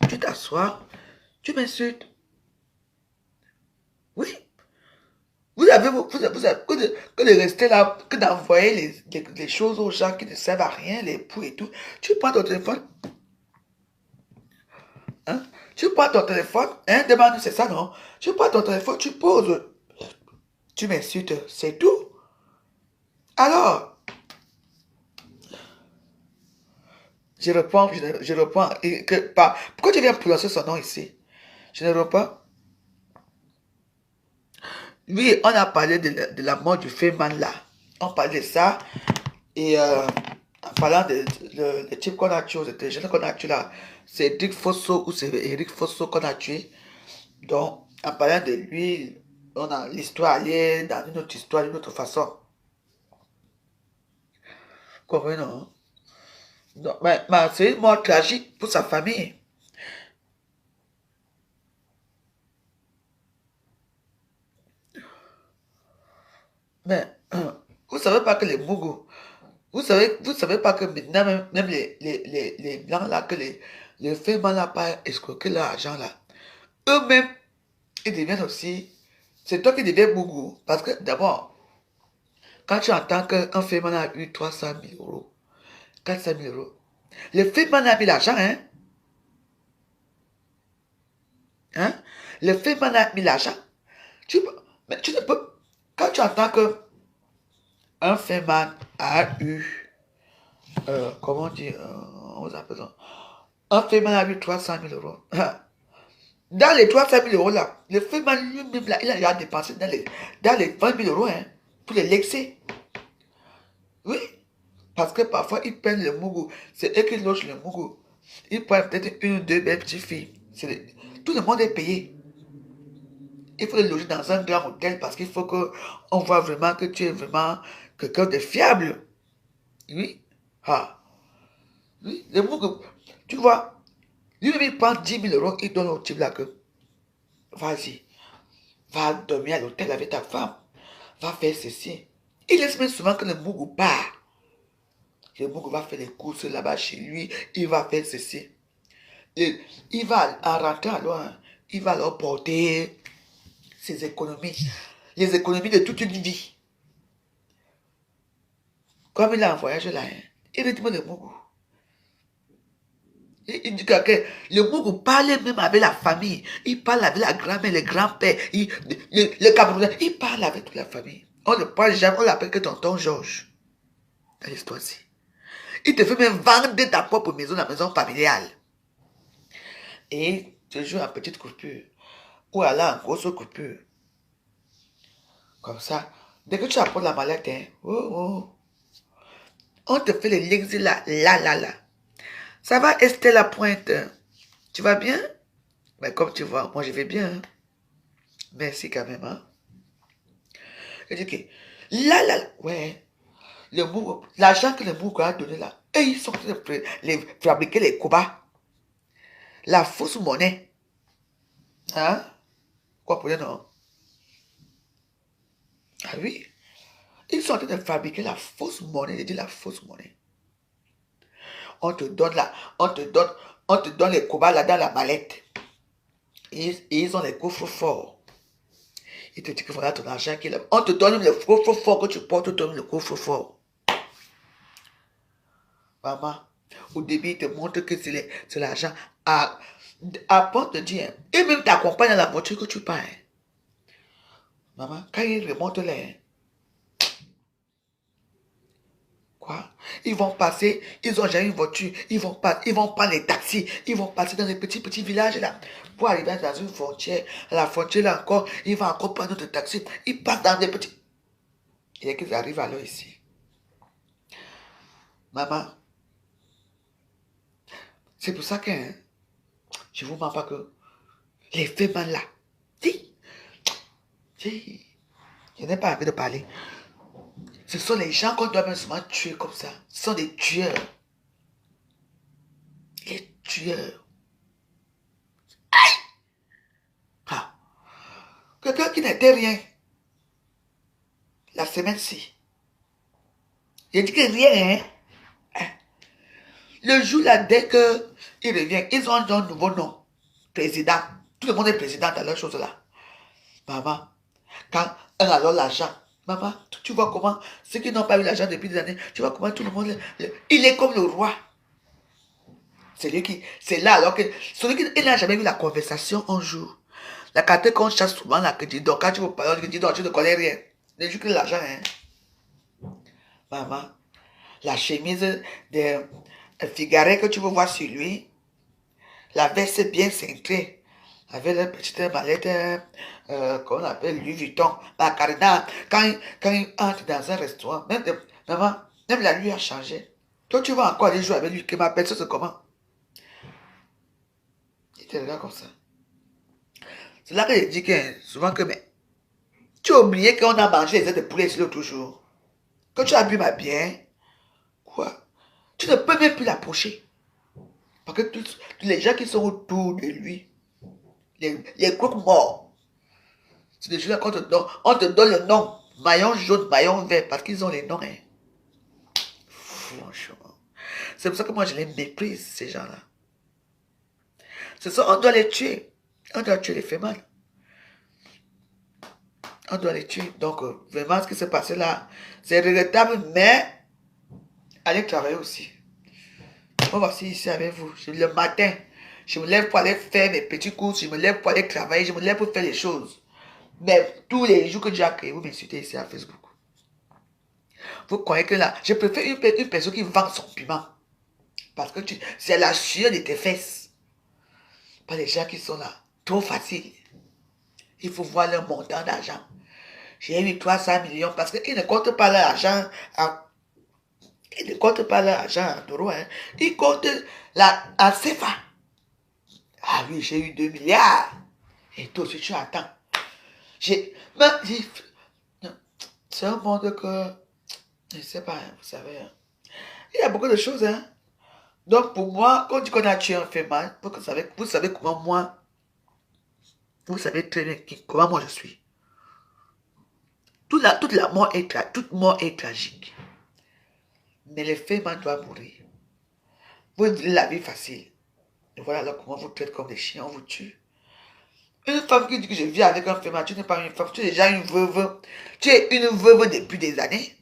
tu t'assois, tu m'insultes. Oui. Vous avez que de rester là, que d'envoyer les choses aux gens qui ne servent à rien, les poux et tout. Tu prends ton téléphone, hein? Tu prends ton téléphone, hein? Demande, c'est ça, non? Tu prends ton téléphone, tu poses, tu m'insultes, c'est tout. Alors, je réponds, pourquoi tu viens prononcer son nom ici? Je ne réponds. Oui, on a parlé de la mort du Feynman là. On parlait de ça. Et en parlant de type qu'on a tué aux États-Unis, qu'on a tué là, c'est Eric Fosso ou c'est Eric Fosso qu'on a tué. Donc, en parlant de lui, on a l'histoire allée dans une autre histoire, d'une autre façon. Comprenez, non? Donc, mais c'est une mort tragique pour sa famille. Mais vous savez pas que les Mougou, vous savez pas que maintenant, même les Blancs là, que les femmes là, pas escroquer leur argent là, eux-mêmes, ils deviennent aussi, c'est toi qui deviens Mougou. Parce que d'abord, quand tu entends qu'un Féman a eu 300 000 euros, 400 000 euros, le Féman a mis l'argent, hein? Hein? Le Féman a mis l'argent. Mais tu ne peux, quand tu entends que un Féman a eu, comment dire, on appelle ça, un Féman a eu 300 000 euros. Dans les 300 000 euros là, le Féman lui-même là, il a déjà dépensé dans les 20 000 euros, hein, pour les lexer. Oui. Parce que parfois, ils prennent le Mougou. C'est eux qui logent le Mougou. Ils prennent peut-être une ou deux belles petites filles. Tout le monde est payé. Il faut les loger dans un grand hôtel parce qu'il faut qu'on voit vraiment que tu es vraiment quelqu'un de fiable. Oui. Ah. Oui. Le Mougou, tu vois, lui-même, il prend 10 000 euros, il donne au type là que, vas-y, va dormir à l'hôtel avec ta femme. Va faire ceci. Il laisse même souvent que le Mougou part. Le Mougou va faire les courses là-bas chez lui. Il va faire ceci. Il va, en rentrant loin, il va leur porter ses économies, les économies de toute une vie. Comme il est en voyage là, hein, il dit le Mougou. Il dit que le Mougou parle même avec la famille. Il parle avec la grand-mère, le grand-père, le Camerounais. Il parle avec toute la famille. On ne parle jamais, on l'appelle que tonton Georges. Dans l'histoire-ci. Il te fait même vendre ta propre maison, la maison familiale. Et tu joues en petite coupure. Ou alors en grosse coupure. Comme ça. Dès que tu apportes la mallette, hein, oh, oh, on te fait les legs là, là. Ça va, Estelle la pointe? Tu vas bien? Mais comme tu vois, moi je vais bien. Hein. Merci quand même. Hein. Je dis que là, ouais. L'argent que le Mougou a donné là, et ils sont en train de fabriquer les cobas. La fausse monnaie. Hein? Comprenez, non? Ah oui. Ils sont en train de fabriquer la fausse monnaie. Je dis la fausse monnaie. On te donne là, on te donne les cobas là dans la mallette. Et ils ont les coffres forts. Ils te disent qu'il faudra ton argent. On te donne le coffre fort que tu portes, on te donne le coffre fort. Maman, au début, ils te montrent que c'est l'argent. Après, te dire, et même t'accompagne dans la voiture que tu pars. Maman, quand ils remontent les. Quoi? Ils vont passer, ils ont déjà une voiture, ils vont prendre les taxis, ils vont passer dans les petits villages là, pour arriver dans une frontière. À la frontière là encore, ils vont encore prendre notre taxi, ils passent dans des petits. Et qu'ils arrivent alors ici. Maman, c'est pour ça que je ne vous mens pas que les femmes là, je n'ai pas envie de parler. Ce sont les gens qu'on doit même souvent tuer comme ça. Ce sont des tueurs. Les tueurs. Ah. Quelqu'un qui n'était rien. La semaine-ci. J'ai dit que rien. Hein. Le jour là, dès qu'il revient, ils ont un nouveau nom. Président. Tout le monde est président dans leur chose là. Maman, quand un a l'argent, maman, tu vois comment, ceux qui n'ont pas eu l'argent depuis des années, tu vois comment tout le monde, il est comme le roi. C'est là alors que, celui qui n'a jamais eu la conversation un jour. La carte qu'on chasse souvent là, que dit donc, quand tu veux parler, tu dis donc, tu ne connais rien. Ne joue que l'argent, hein. Maman, la chemise de Figaret que tu veux voir sur lui, la veste bien cintrée, avec la petite mallette qu'on appelle Louis Vuitton, la Carina, quand il entre dans un restaurant, maman, même la lui a changé. Toi, tu vas encore aller jouer avec lui, que ma personne, c'est comment? Il te regarde comme ça. C'est là que je dis que, souvent que, mais, tu as oublié qu'on a mangé les ailes de poulet ici l'autre jour. Que tu as bu ma bien. Quoi? Tu ne peux même plus l'approcher. Parce que tous les gens qui sont autour de lui, les croques morts, c'est des gens qu'on te donne. On te donne le nom. Maillon jaune, maillon vert, parce qu'ils ont les noms. Hein. Franchement. C'est pour ça que moi, je les méprise, ces gens-là. C'est ça, on doit les tuer. On doit tuer les femmes. On doit les tuer. Donc, vraiment, ce qui s'est passé là, c'est regrettable, mais allez travailler aussi. Moi, voici ici avec vous. Le matin, je me lève pour aller faire mes petits courses, je me lève pour aller travailler, je me lève pour faire les choses. Mais tous les jours que Dieu a créé, vous m'insultez ici à Facebook. Vous croyez que là, je préfère une personne qui vend son piment. Parce que c'est la sueur de tes fesses. Pas les gens qui sont là. Trop facile. Il faut voir leur montant d'argent. J'ai eu 300 millions parce qu'ils ne comptent pas l'argent ils ne comptent pas l'argent en euros. Hein. Ils comptent en CFA. Ah oui, j'ai eu 2 milliards. Et toi aussi, tu attends. C'est un monde que, je ne sais pas, hein, vous savez. Hein. Il y a beaucoup de choses. Hein. Donc, pour moi, quand on dit qu'on a tué un fait mal, vous savez comment moi, vous savez très bien comment moi je suis. Toute mort est tragique. Mais le fait mal doit mourir. Vous vivez la vie facile. Et voilà alors comment vous traitez comme des chiens, on vous tue. Une femme qui dit que je vis avec un féminin, tu n'es pas une femme, tu es déjà une veuve. Tu es une veuve depuis des années.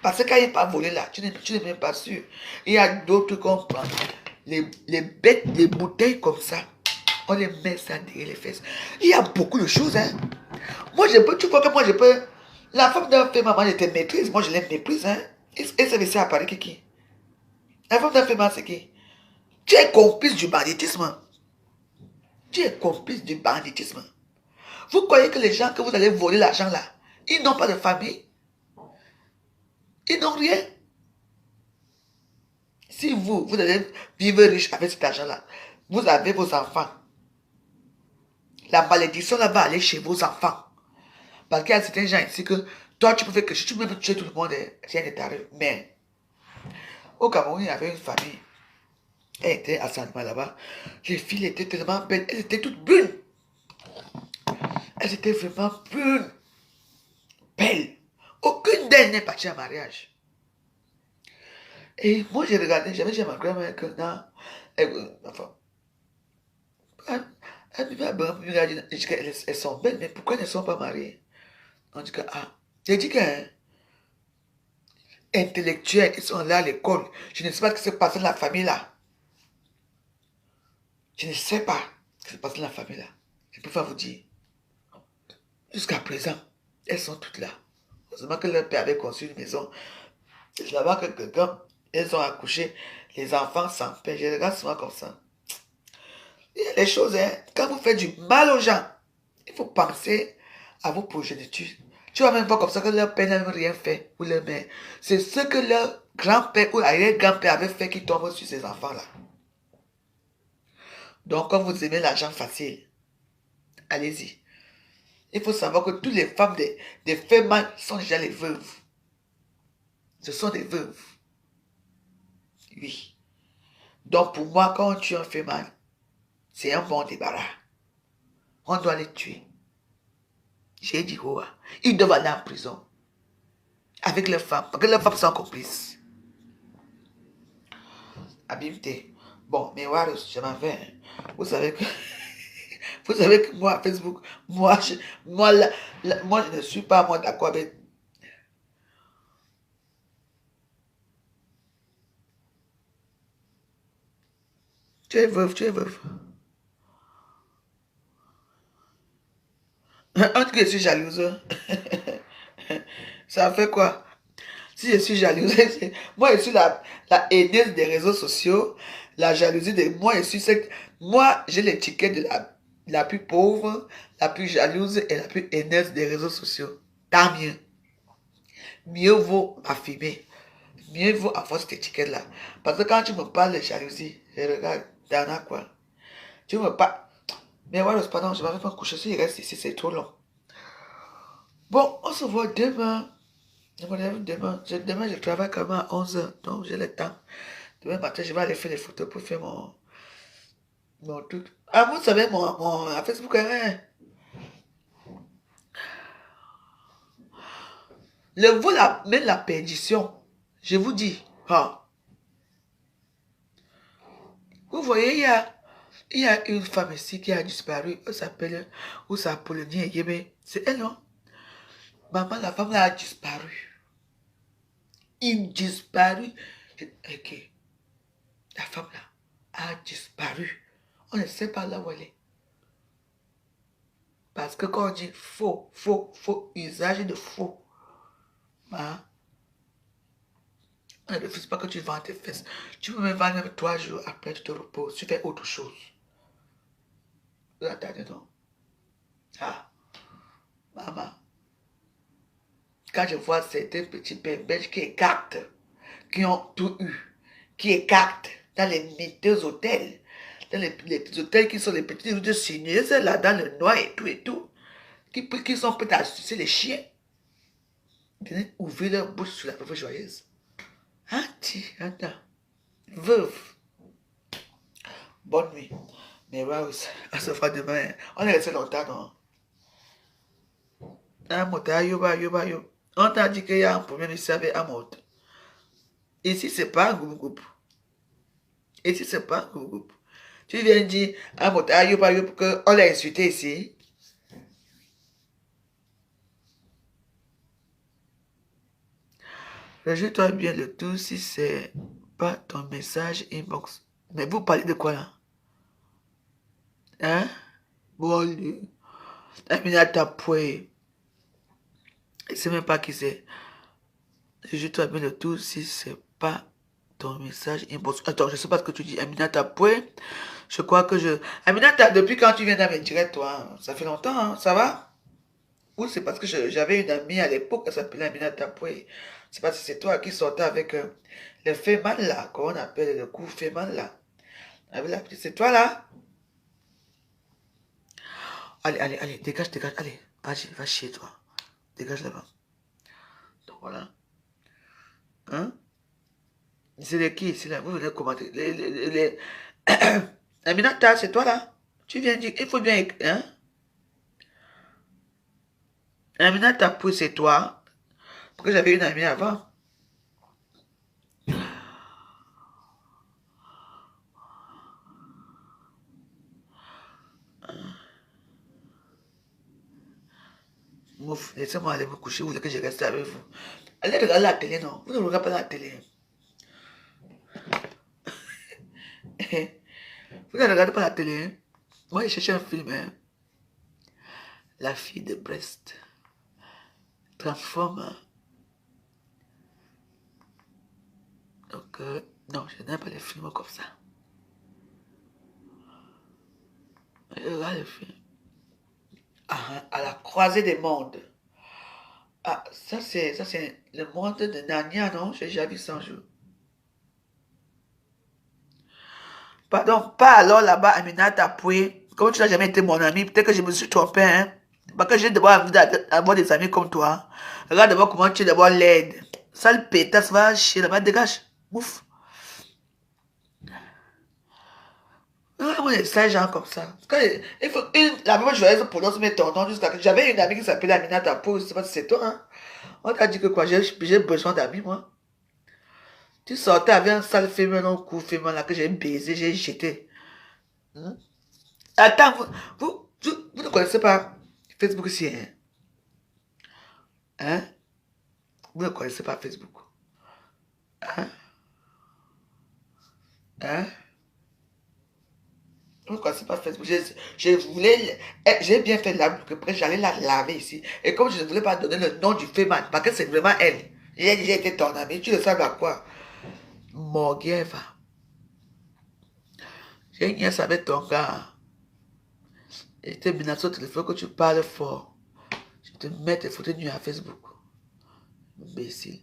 Parce que quand il n'est pas volé là, tu n'es même pas sûr. Il y a d'autres qu'on prend. Les bêtes, les bouteilles comme ça, on les met ça derrière les fesses. Il y a beaucoup de choses, hein. Moi, tu vois que moi, je peux. La femme d'un féminin, maman, je te maîtrise. Moi, je l'aime méprise, hein. Et ça veut dire à Paris qui? La femme d'un féminin, c'est qui? Tu es complice du banditisme. Tu es complice du banditisme. Vous croyez que les gens que vous allez voler l'argent là, ils n'ont pas de famille? Ils n'ont rien. Si vous allez vivre riche avec cet argent-là, vous avez vos enfants. La malédiction là va aller chez vos enfants. Parce qu'il y a certains gens ici que toi tu peux faire que tu peux tuer tout le monde, rien ne t'arrive. Mais au Cameroun, il y avait une famille. Elle était à Saint-Domingue là-bas. Les filles étaient tellement belles. Elles étaient toutes brunes. Elles étaient vraiment brunes. elle n'est partie en mariage. Et moi, j'ai regardé, j'avais dit à ma grand-mère que non, enfin, elles sont belles, mais pourquoi elles ne sont pas mariées? On dit que, ah, j'ai dit qu'intellectuelles, ils sont là à l'école. Je ne sais pas ce qui se passe dans la famille là. Je ne sais pas ce qui se passe dans la famille là. Je peux pas vous dire. Jusqu'à présent, elles sont toutes là. Heureusement que leur père avait conçu une maison. C'est là-bas que quand elles ont accouché, les enfants s'en paient. Je regarde souvent comme ça. Il y a des choses, hein, quand vous faites du mal aux gens, il faut penser à vos progénitures. Tu vois même pas comme ça que leur père n'a rien fait, ou leur mère. C'est ce que leur grand-père ou arrière-grand-père avait fait qui tombe sur ces enfants-là. Donc, quand vous aimez l'argent facile, allez-y. Il faut savoir que toutes les femmes des femmes sont déjà les veuves. Ce sont des veuves. Oui. Donc, pour moi, quand on tue un féminin, c'est un bon débarras. On doit les tuer. J'ai dit, oh, ils doivent aller en prison. Avec leurs femmes. Parce que leurs femmes sont complices. Habileté. Bon, mais voilà, je m'en vais. Vous savez que... Vous savez que moi, Facebook, moi, je ne suis pas moi d'accord avec... Tu es veuve, tu es veuve. On dit que je suis jalouse. Ça fait quoi? Si je suis jalouse, moi je suis la haineuse des réseaux sociaux, la jalousie de moi, moi j'ai l'étiquette de la plus pauvre, la plus jalouse et la plus haineuse des réseaux sociaux. Tant mieux. Mieux vaut affirmer. Mieux vaut avoir cette étiquette-là. Parce que quand tu me parles de jalousie, je regarde, Dana quoi. Tu me parles. Mais voilà, pardon, je ne vais pas me coucher. Si je reste ici, c'est trop long. Bon, on se voit demain. Je me lève demain. Demain, je travaille quand même à 11h. Donc, j'ai le temps. Demain matin, je vais aller faire les photos pour faire mon truc. Ah, vous savez, mon Facebook, hein? Le vol amène la perdition. Je vous dis. Ah. Vous voyez, il y a une femme ici qui a disparu. Elle s'appelle Apollonie Yémé. C'est elle, non? Maman, la femme là a disparu. Il disparu. Ok. La femme là a disparu. On ne sait pas là où elle est. Parce que quand on dit faux, usage de faux, hein, on ne refuse pas que tu vends tes fesses. Tu peux même vendre même 3 jours après, tu te reposes, tu fais autre chose. Attendez donc. Ah, maman. Quand je vois certains petits pères belges qui écartent, qui ont tout eu, qui écartent dans les miteux hôtels, dans les hôtels qui sont les petits rues de signeuses, là, dans le noir et tout, qui sont prêts à sucer les chiens. Venez ouvrir leur bouche sur la pauvre joyeuse. Attends. Veuve. Bonne nuit. Mais Rose, on se voit demain. On est resté longtemps, non? On t'a dit qu'il y a un problème ici avec Amot. Ici, c'est pas un groupe. Ici, c'est pas un groupe. Tu viens dire Amot, qu'on l'a insulté ici. Rajoute-toi bien le tout si c'est pas ton message inbox. Mais vous parlez de quoi là? Hein? Bon, Aminata Poué. Je ne sais même pas qui c'est. Rajoute-toi bien le tout si c'est pas ton message inbox. Attends, je ne sais pas ce que tu dis. Aminata Poué. Je crois que je... Aminata, depuis quand tu viens dans mes directs, toi? Ça fait longtemps, hein? Ça va? Ou c'est parce que j'avais une amie à l'époque qui s'appelait Aminata Poué. Je sais pas si c'est toi qui sortais avec le féman là, qu'on appelle le coup féman là. C'est toi là? Allez, dégage, allez, va chez toi. Dégage là-bas. Donc voilà. Hein? C'est de qui ici là? Vous venez commenter. Aminata, c'est toi là? Tu viens dire, il faut bien... Hein? Aminata Poué, c'est toi. Parce que j'avais une amie avant. Mouf, laissez-moi aller vous coucher, vous voulez que je reste avec vous. Allez regarder la télé, non? Vous ne regardez pas la télé. Vous ne regardez pas la télé. Moi, j'ai cherché un film. Hein. La fille de Brest. Transforme. Donc, non, je n'aime pas les films comme ça. Je regarde le film. Ah, à la croisée des mondes. Ah, ça c'est le monde de Narnia, non? J'ai déjà vu ça un jour. Pardon, pas alors là-bas, Aminata Poué. Comme tu n'as jamais été mon ami, peut-être que je me suis trompé, hein. Parce que j'ai d'abord envie d'avoir des amis comme toi. Regarde d'abord comment tu es d'abord laide. Sale pétasse, va chier là-bas, dégage. Ouf. Moi, j'ai ça, gens comme ça. Il faut la même joyeuse prononce mes tontons jusqu'à que j'avais une amie qui s'appelait Aminata Poué, je sais pas si c'est toi, hein. On t'a dit que quoi, j'ai besoin d'amis, moi. Tu sortais avec un sale féminin, un coup féminin là que j'ai baisé, j'ai jeté. Hein? Attends, vous ne connaissez pas Facebook ici, hein? Hein? Vous ne connaissez pas Facebook. Hein? Hein? Vous ne connaissez pas Facebook. Je voulais, j'ai bien fait là, que après j'allais la laver ici. Et comme je ne voulais pas donner le nom du féminin, parce que c'est vraiment elle. J'ai été ton ami, tu le sais à quoi? Morgieva. J'ai une nièce avec ton gars. Et t'es menacé au téléphone que tu parles fort. Je te mets tes photos nues à Facebook. Imbécile.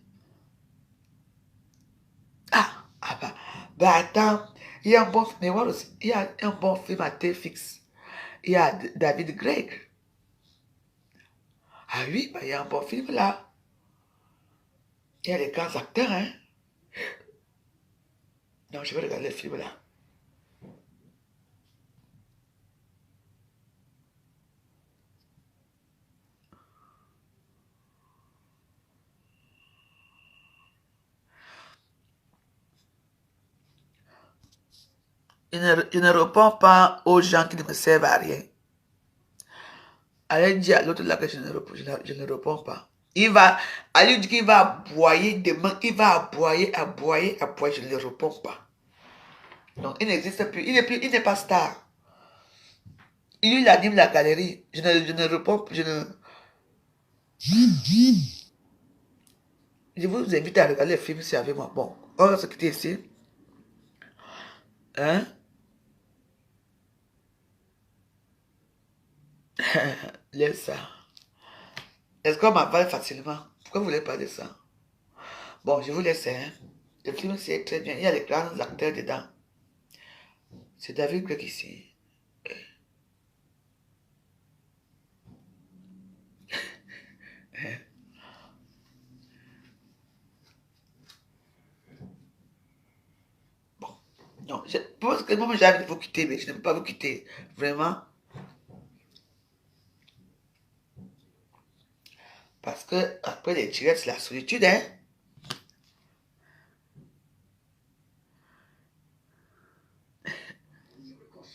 Bah attends, il y a un bon film, mais voilà aussi, il y a un bon film à TFX. Il y a David Gregg. Ah oui, bah, il y a un bon film là. Il y a les grands acteurs, hein. Non, je vais regarder le film là. Il ne répond pas aux gens qui ne me servent à rien. Allez dire à l'autre là que je ne réponds pas. Il va, allez dire qu'il va aboyer demain, il va aboyer, je ne le réponds pas. Donc il n'existe plus, il n'est pas star. Il anime la galerie, je ne réponds, je vous invite à regarder le film si avec moi. Bon, on va se quitter ici. Hein? Laisse ça. Est-ce qu'on m'avale facilement? Pourquoi vous voulez pas de ça? Bon, je vous laisse. Hein? Le film, c'est très bien. Il y a les grands acteurs dedans. C'est David Gregg ici. Bon, non, je pense que moi, j'ai envie de vous quitter, mais je ne peux pas vous quitter. Vraiment. Parce que après les tirets, c'est la solitude, hein?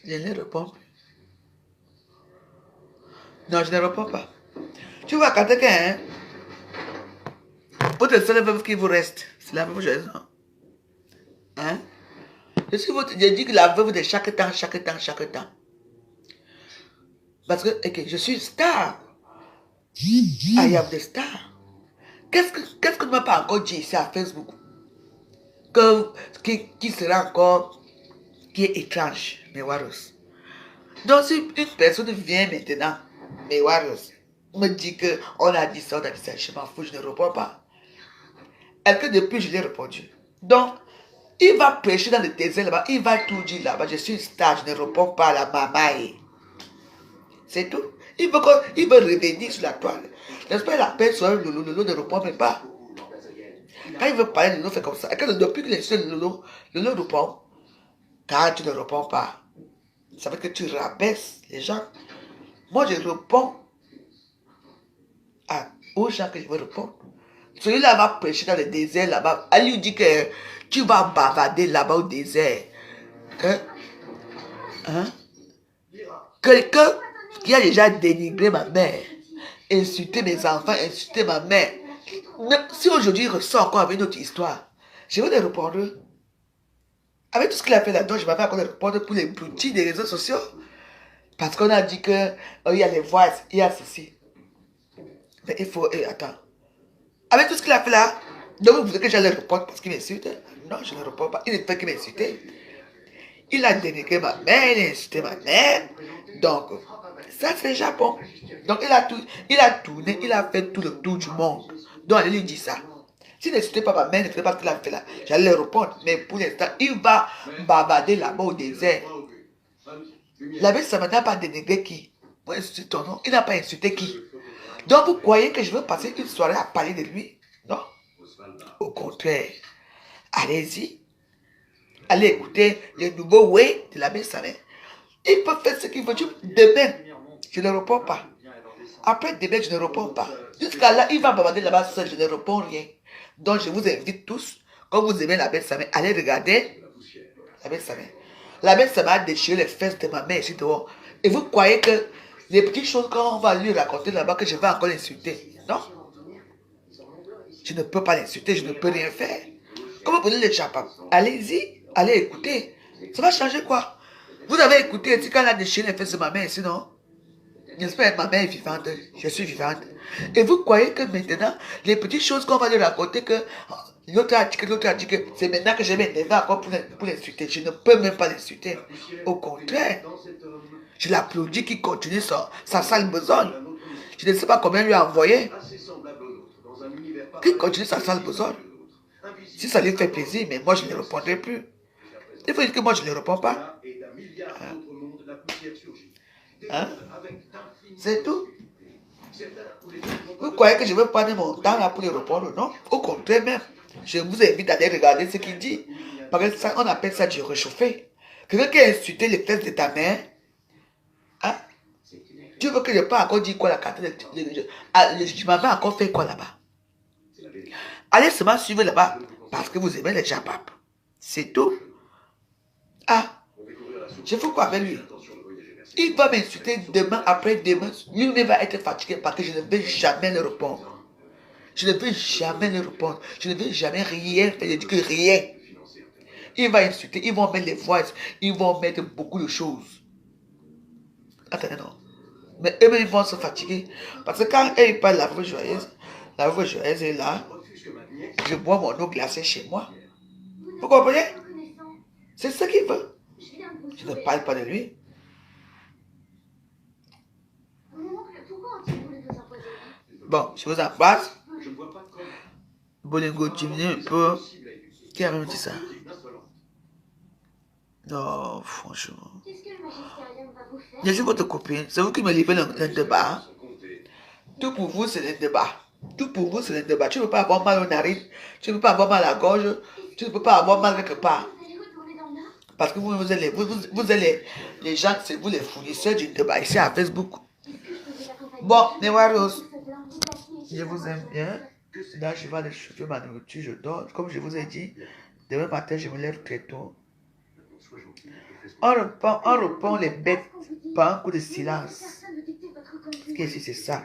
Je ne réponds plus. Non, je ne réponds pas. Tu vois, quand quelqu'un, hein, votre seule veuve qui vous reste, c'est la veuve Joyeuse, non? Hein? Je dis que la veuve de chaque temps, chaque temps, chaque temps. Parce que, ok, je suis star. I am the star. Qu'est-ce que tu m'as pas encore dit ici à Facebook? Qui sera encore, qui est étrange, Mewaros. Donc, si une personne vient maintenant, Mewaros, me dit qu'on a dit ça, on a dit ça, je m'en fous, je ne réponds pas. Est-ce que depuis, je l'ai répondu? Donc, il va prêcher dans le désert là-bas, il va tout dire là-bas, je suis une star, je ne réponds pas à la mamaille. C'est tout. Il veut revenir sur la toile. N'est-ce pas, la personne, Lolo ne répond même pas. Quand il veut parler, Lolo fait comme ça. Et quand depuis qu'il est seul, Lolo répond. Quand tu ne réponds pas, ça veut dire que tu rabaisses les gens. Moi, je réponds aux gens que je veux répondre. Celui-là va prêcher dans le désert là-bas. Elle lui dit que tu vas bavarder là-bas au désert. Hein? Hein? Quelqu'un qui a déjà dénigré ma mère, insulté mes enfants, insulté ma mère. Si aujourd'hui il ressort encore avec une autre histoire, je vais le répondre. Avec tout ce qu'il a fait là-dedans, je vais encore le répondre pour les petits des réseaux sociaux. Parce qu'on a dit que il y a les voix, il y a ceci. Mais il faut... attends. Avec tout ce qu'il a fait là, donc vous voulez que je le reporte parce qu'il m'insulte? Non, je ne le reporte pas. Il ne fait que m'insulter. Il a dénigré ma mère, il a insulté ma mère. Donc, ça c'est le Japon. Donc il a tourné, il a fait tout le tour du monde. Donc elle lui dit ça. S'il n'insultait pas ma mère, ne faisait pas ce qu'il a fait là, j'allais le répondre. Mais pour l'instant, il va bavarder là-bas au désert. La bête, ça n'a pas dénigré qui? Moi, insulté ton nom. Il n'a pas insulté qui? Donc vous croyez que je veux passer une soirée à parler de lui? Non. Au contraire. Allez-y. Allez écouter le nouveau way de la Samet. Il peut faire ce qu'il veut. Demain, je ne réponds pas. Après demain, je ne réponds pas. Jusqu'à là, il va bavarder là-bas seul, je ne réponds rien. Donc je vous invite tous, comme vous aimez la belle Samet, allez regarder la belle Samet. La belle Samet a déchiré les fesses de ma mère ici dehors. Et vous croyez que les petites choses qu'on va lui raconter là-bas, que je vais encore l'insulter? Non. Je ne peux pas l'insulter, je ne peux rien faire. Comme vous prenez les chapeaux, allez-y, allez écouter. Ça va changer quoi? Vous avez écouté, quand elle a déchiré les fesses de ma mère ici, non? J'espère que ma mère est vivante, je suis vivante. Et vous croyez que maintenant, les petites choses qu'on va lui raconter, que l'autre a dit que c'est maintenant que je vais m'énerver encore pour l'insulter. Je ne peux même pas l'insulter. Au contraire, je l'applaudis qu'il continue sa sale besogne. Je ne sais pas combien lui a envoyé. Qu'il continue sa sale besogne. Si ça lui fait plaisir, mais moi je ne répondrai plus. Il faut dire que moi je ne réponds pas. Hein? Hein? C'est tout. Vous croyez que je vais prendre mon temps là pour lui répondre? Non. Au contraire même. Je vous invite à aller regarder ce qu'il dit. Parce que ça, on appelle ça du réchauffé. Quelqu'un qui a insulté les fesses de ta mère. Hein? Tu veux que je pas encore dire quoi la carte je m'avais encore fait quoi là-bas? Allez seulement suivre là-bas parce que vous aimez les japap. C'est tout. Ah, je fais quoi avec lui? Il va m'insulter demain, après-demain. Lui-même va être fatigué parce que je ne vais jamais le répondre. Je ne vais jamais le répondre. Je ne vais jamais rien faire. Je dis que rien. Il va insulter, ils vont mettre les voix, ils vont mettre beaucoup de choses. Attendez, non. Mais eux-mêmes, ils vont se fatiguer. Parce que quand ils parlent la voix joyeuse est là. Je bois mon eau glacée chez moi. Vous comprenez? C'est ce qu'il veut. Je ne parle pas de lui. Bon, je vous embrasse. Bolingo, tu viens un peu. Qui a même dit ça? Non, franchement. Je suis votre copine. C'est vous qui me livrez le débat. Tout pour vous, c'est le débat. Tout pour vous, c'est le débat. Tu ne peux pas avoir mal aux narines. Tu ne peux pas avoir mal à la gorge. Tu ne peux pas avoir mal quelque part. Parce que vous êtes les gens, c'est vous les fournisseurs du débat ici à Facebook. Bon, Newaros, je vous aime bien. Là, je vais aller chauffer ma nourriture, je dors. Comme je vous ai dit, demain matin, je me lève très tôt. On reprend les bêtes par un coup de silence. Qu'est-ce que c'est ça?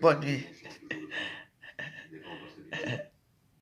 Bonne nuit.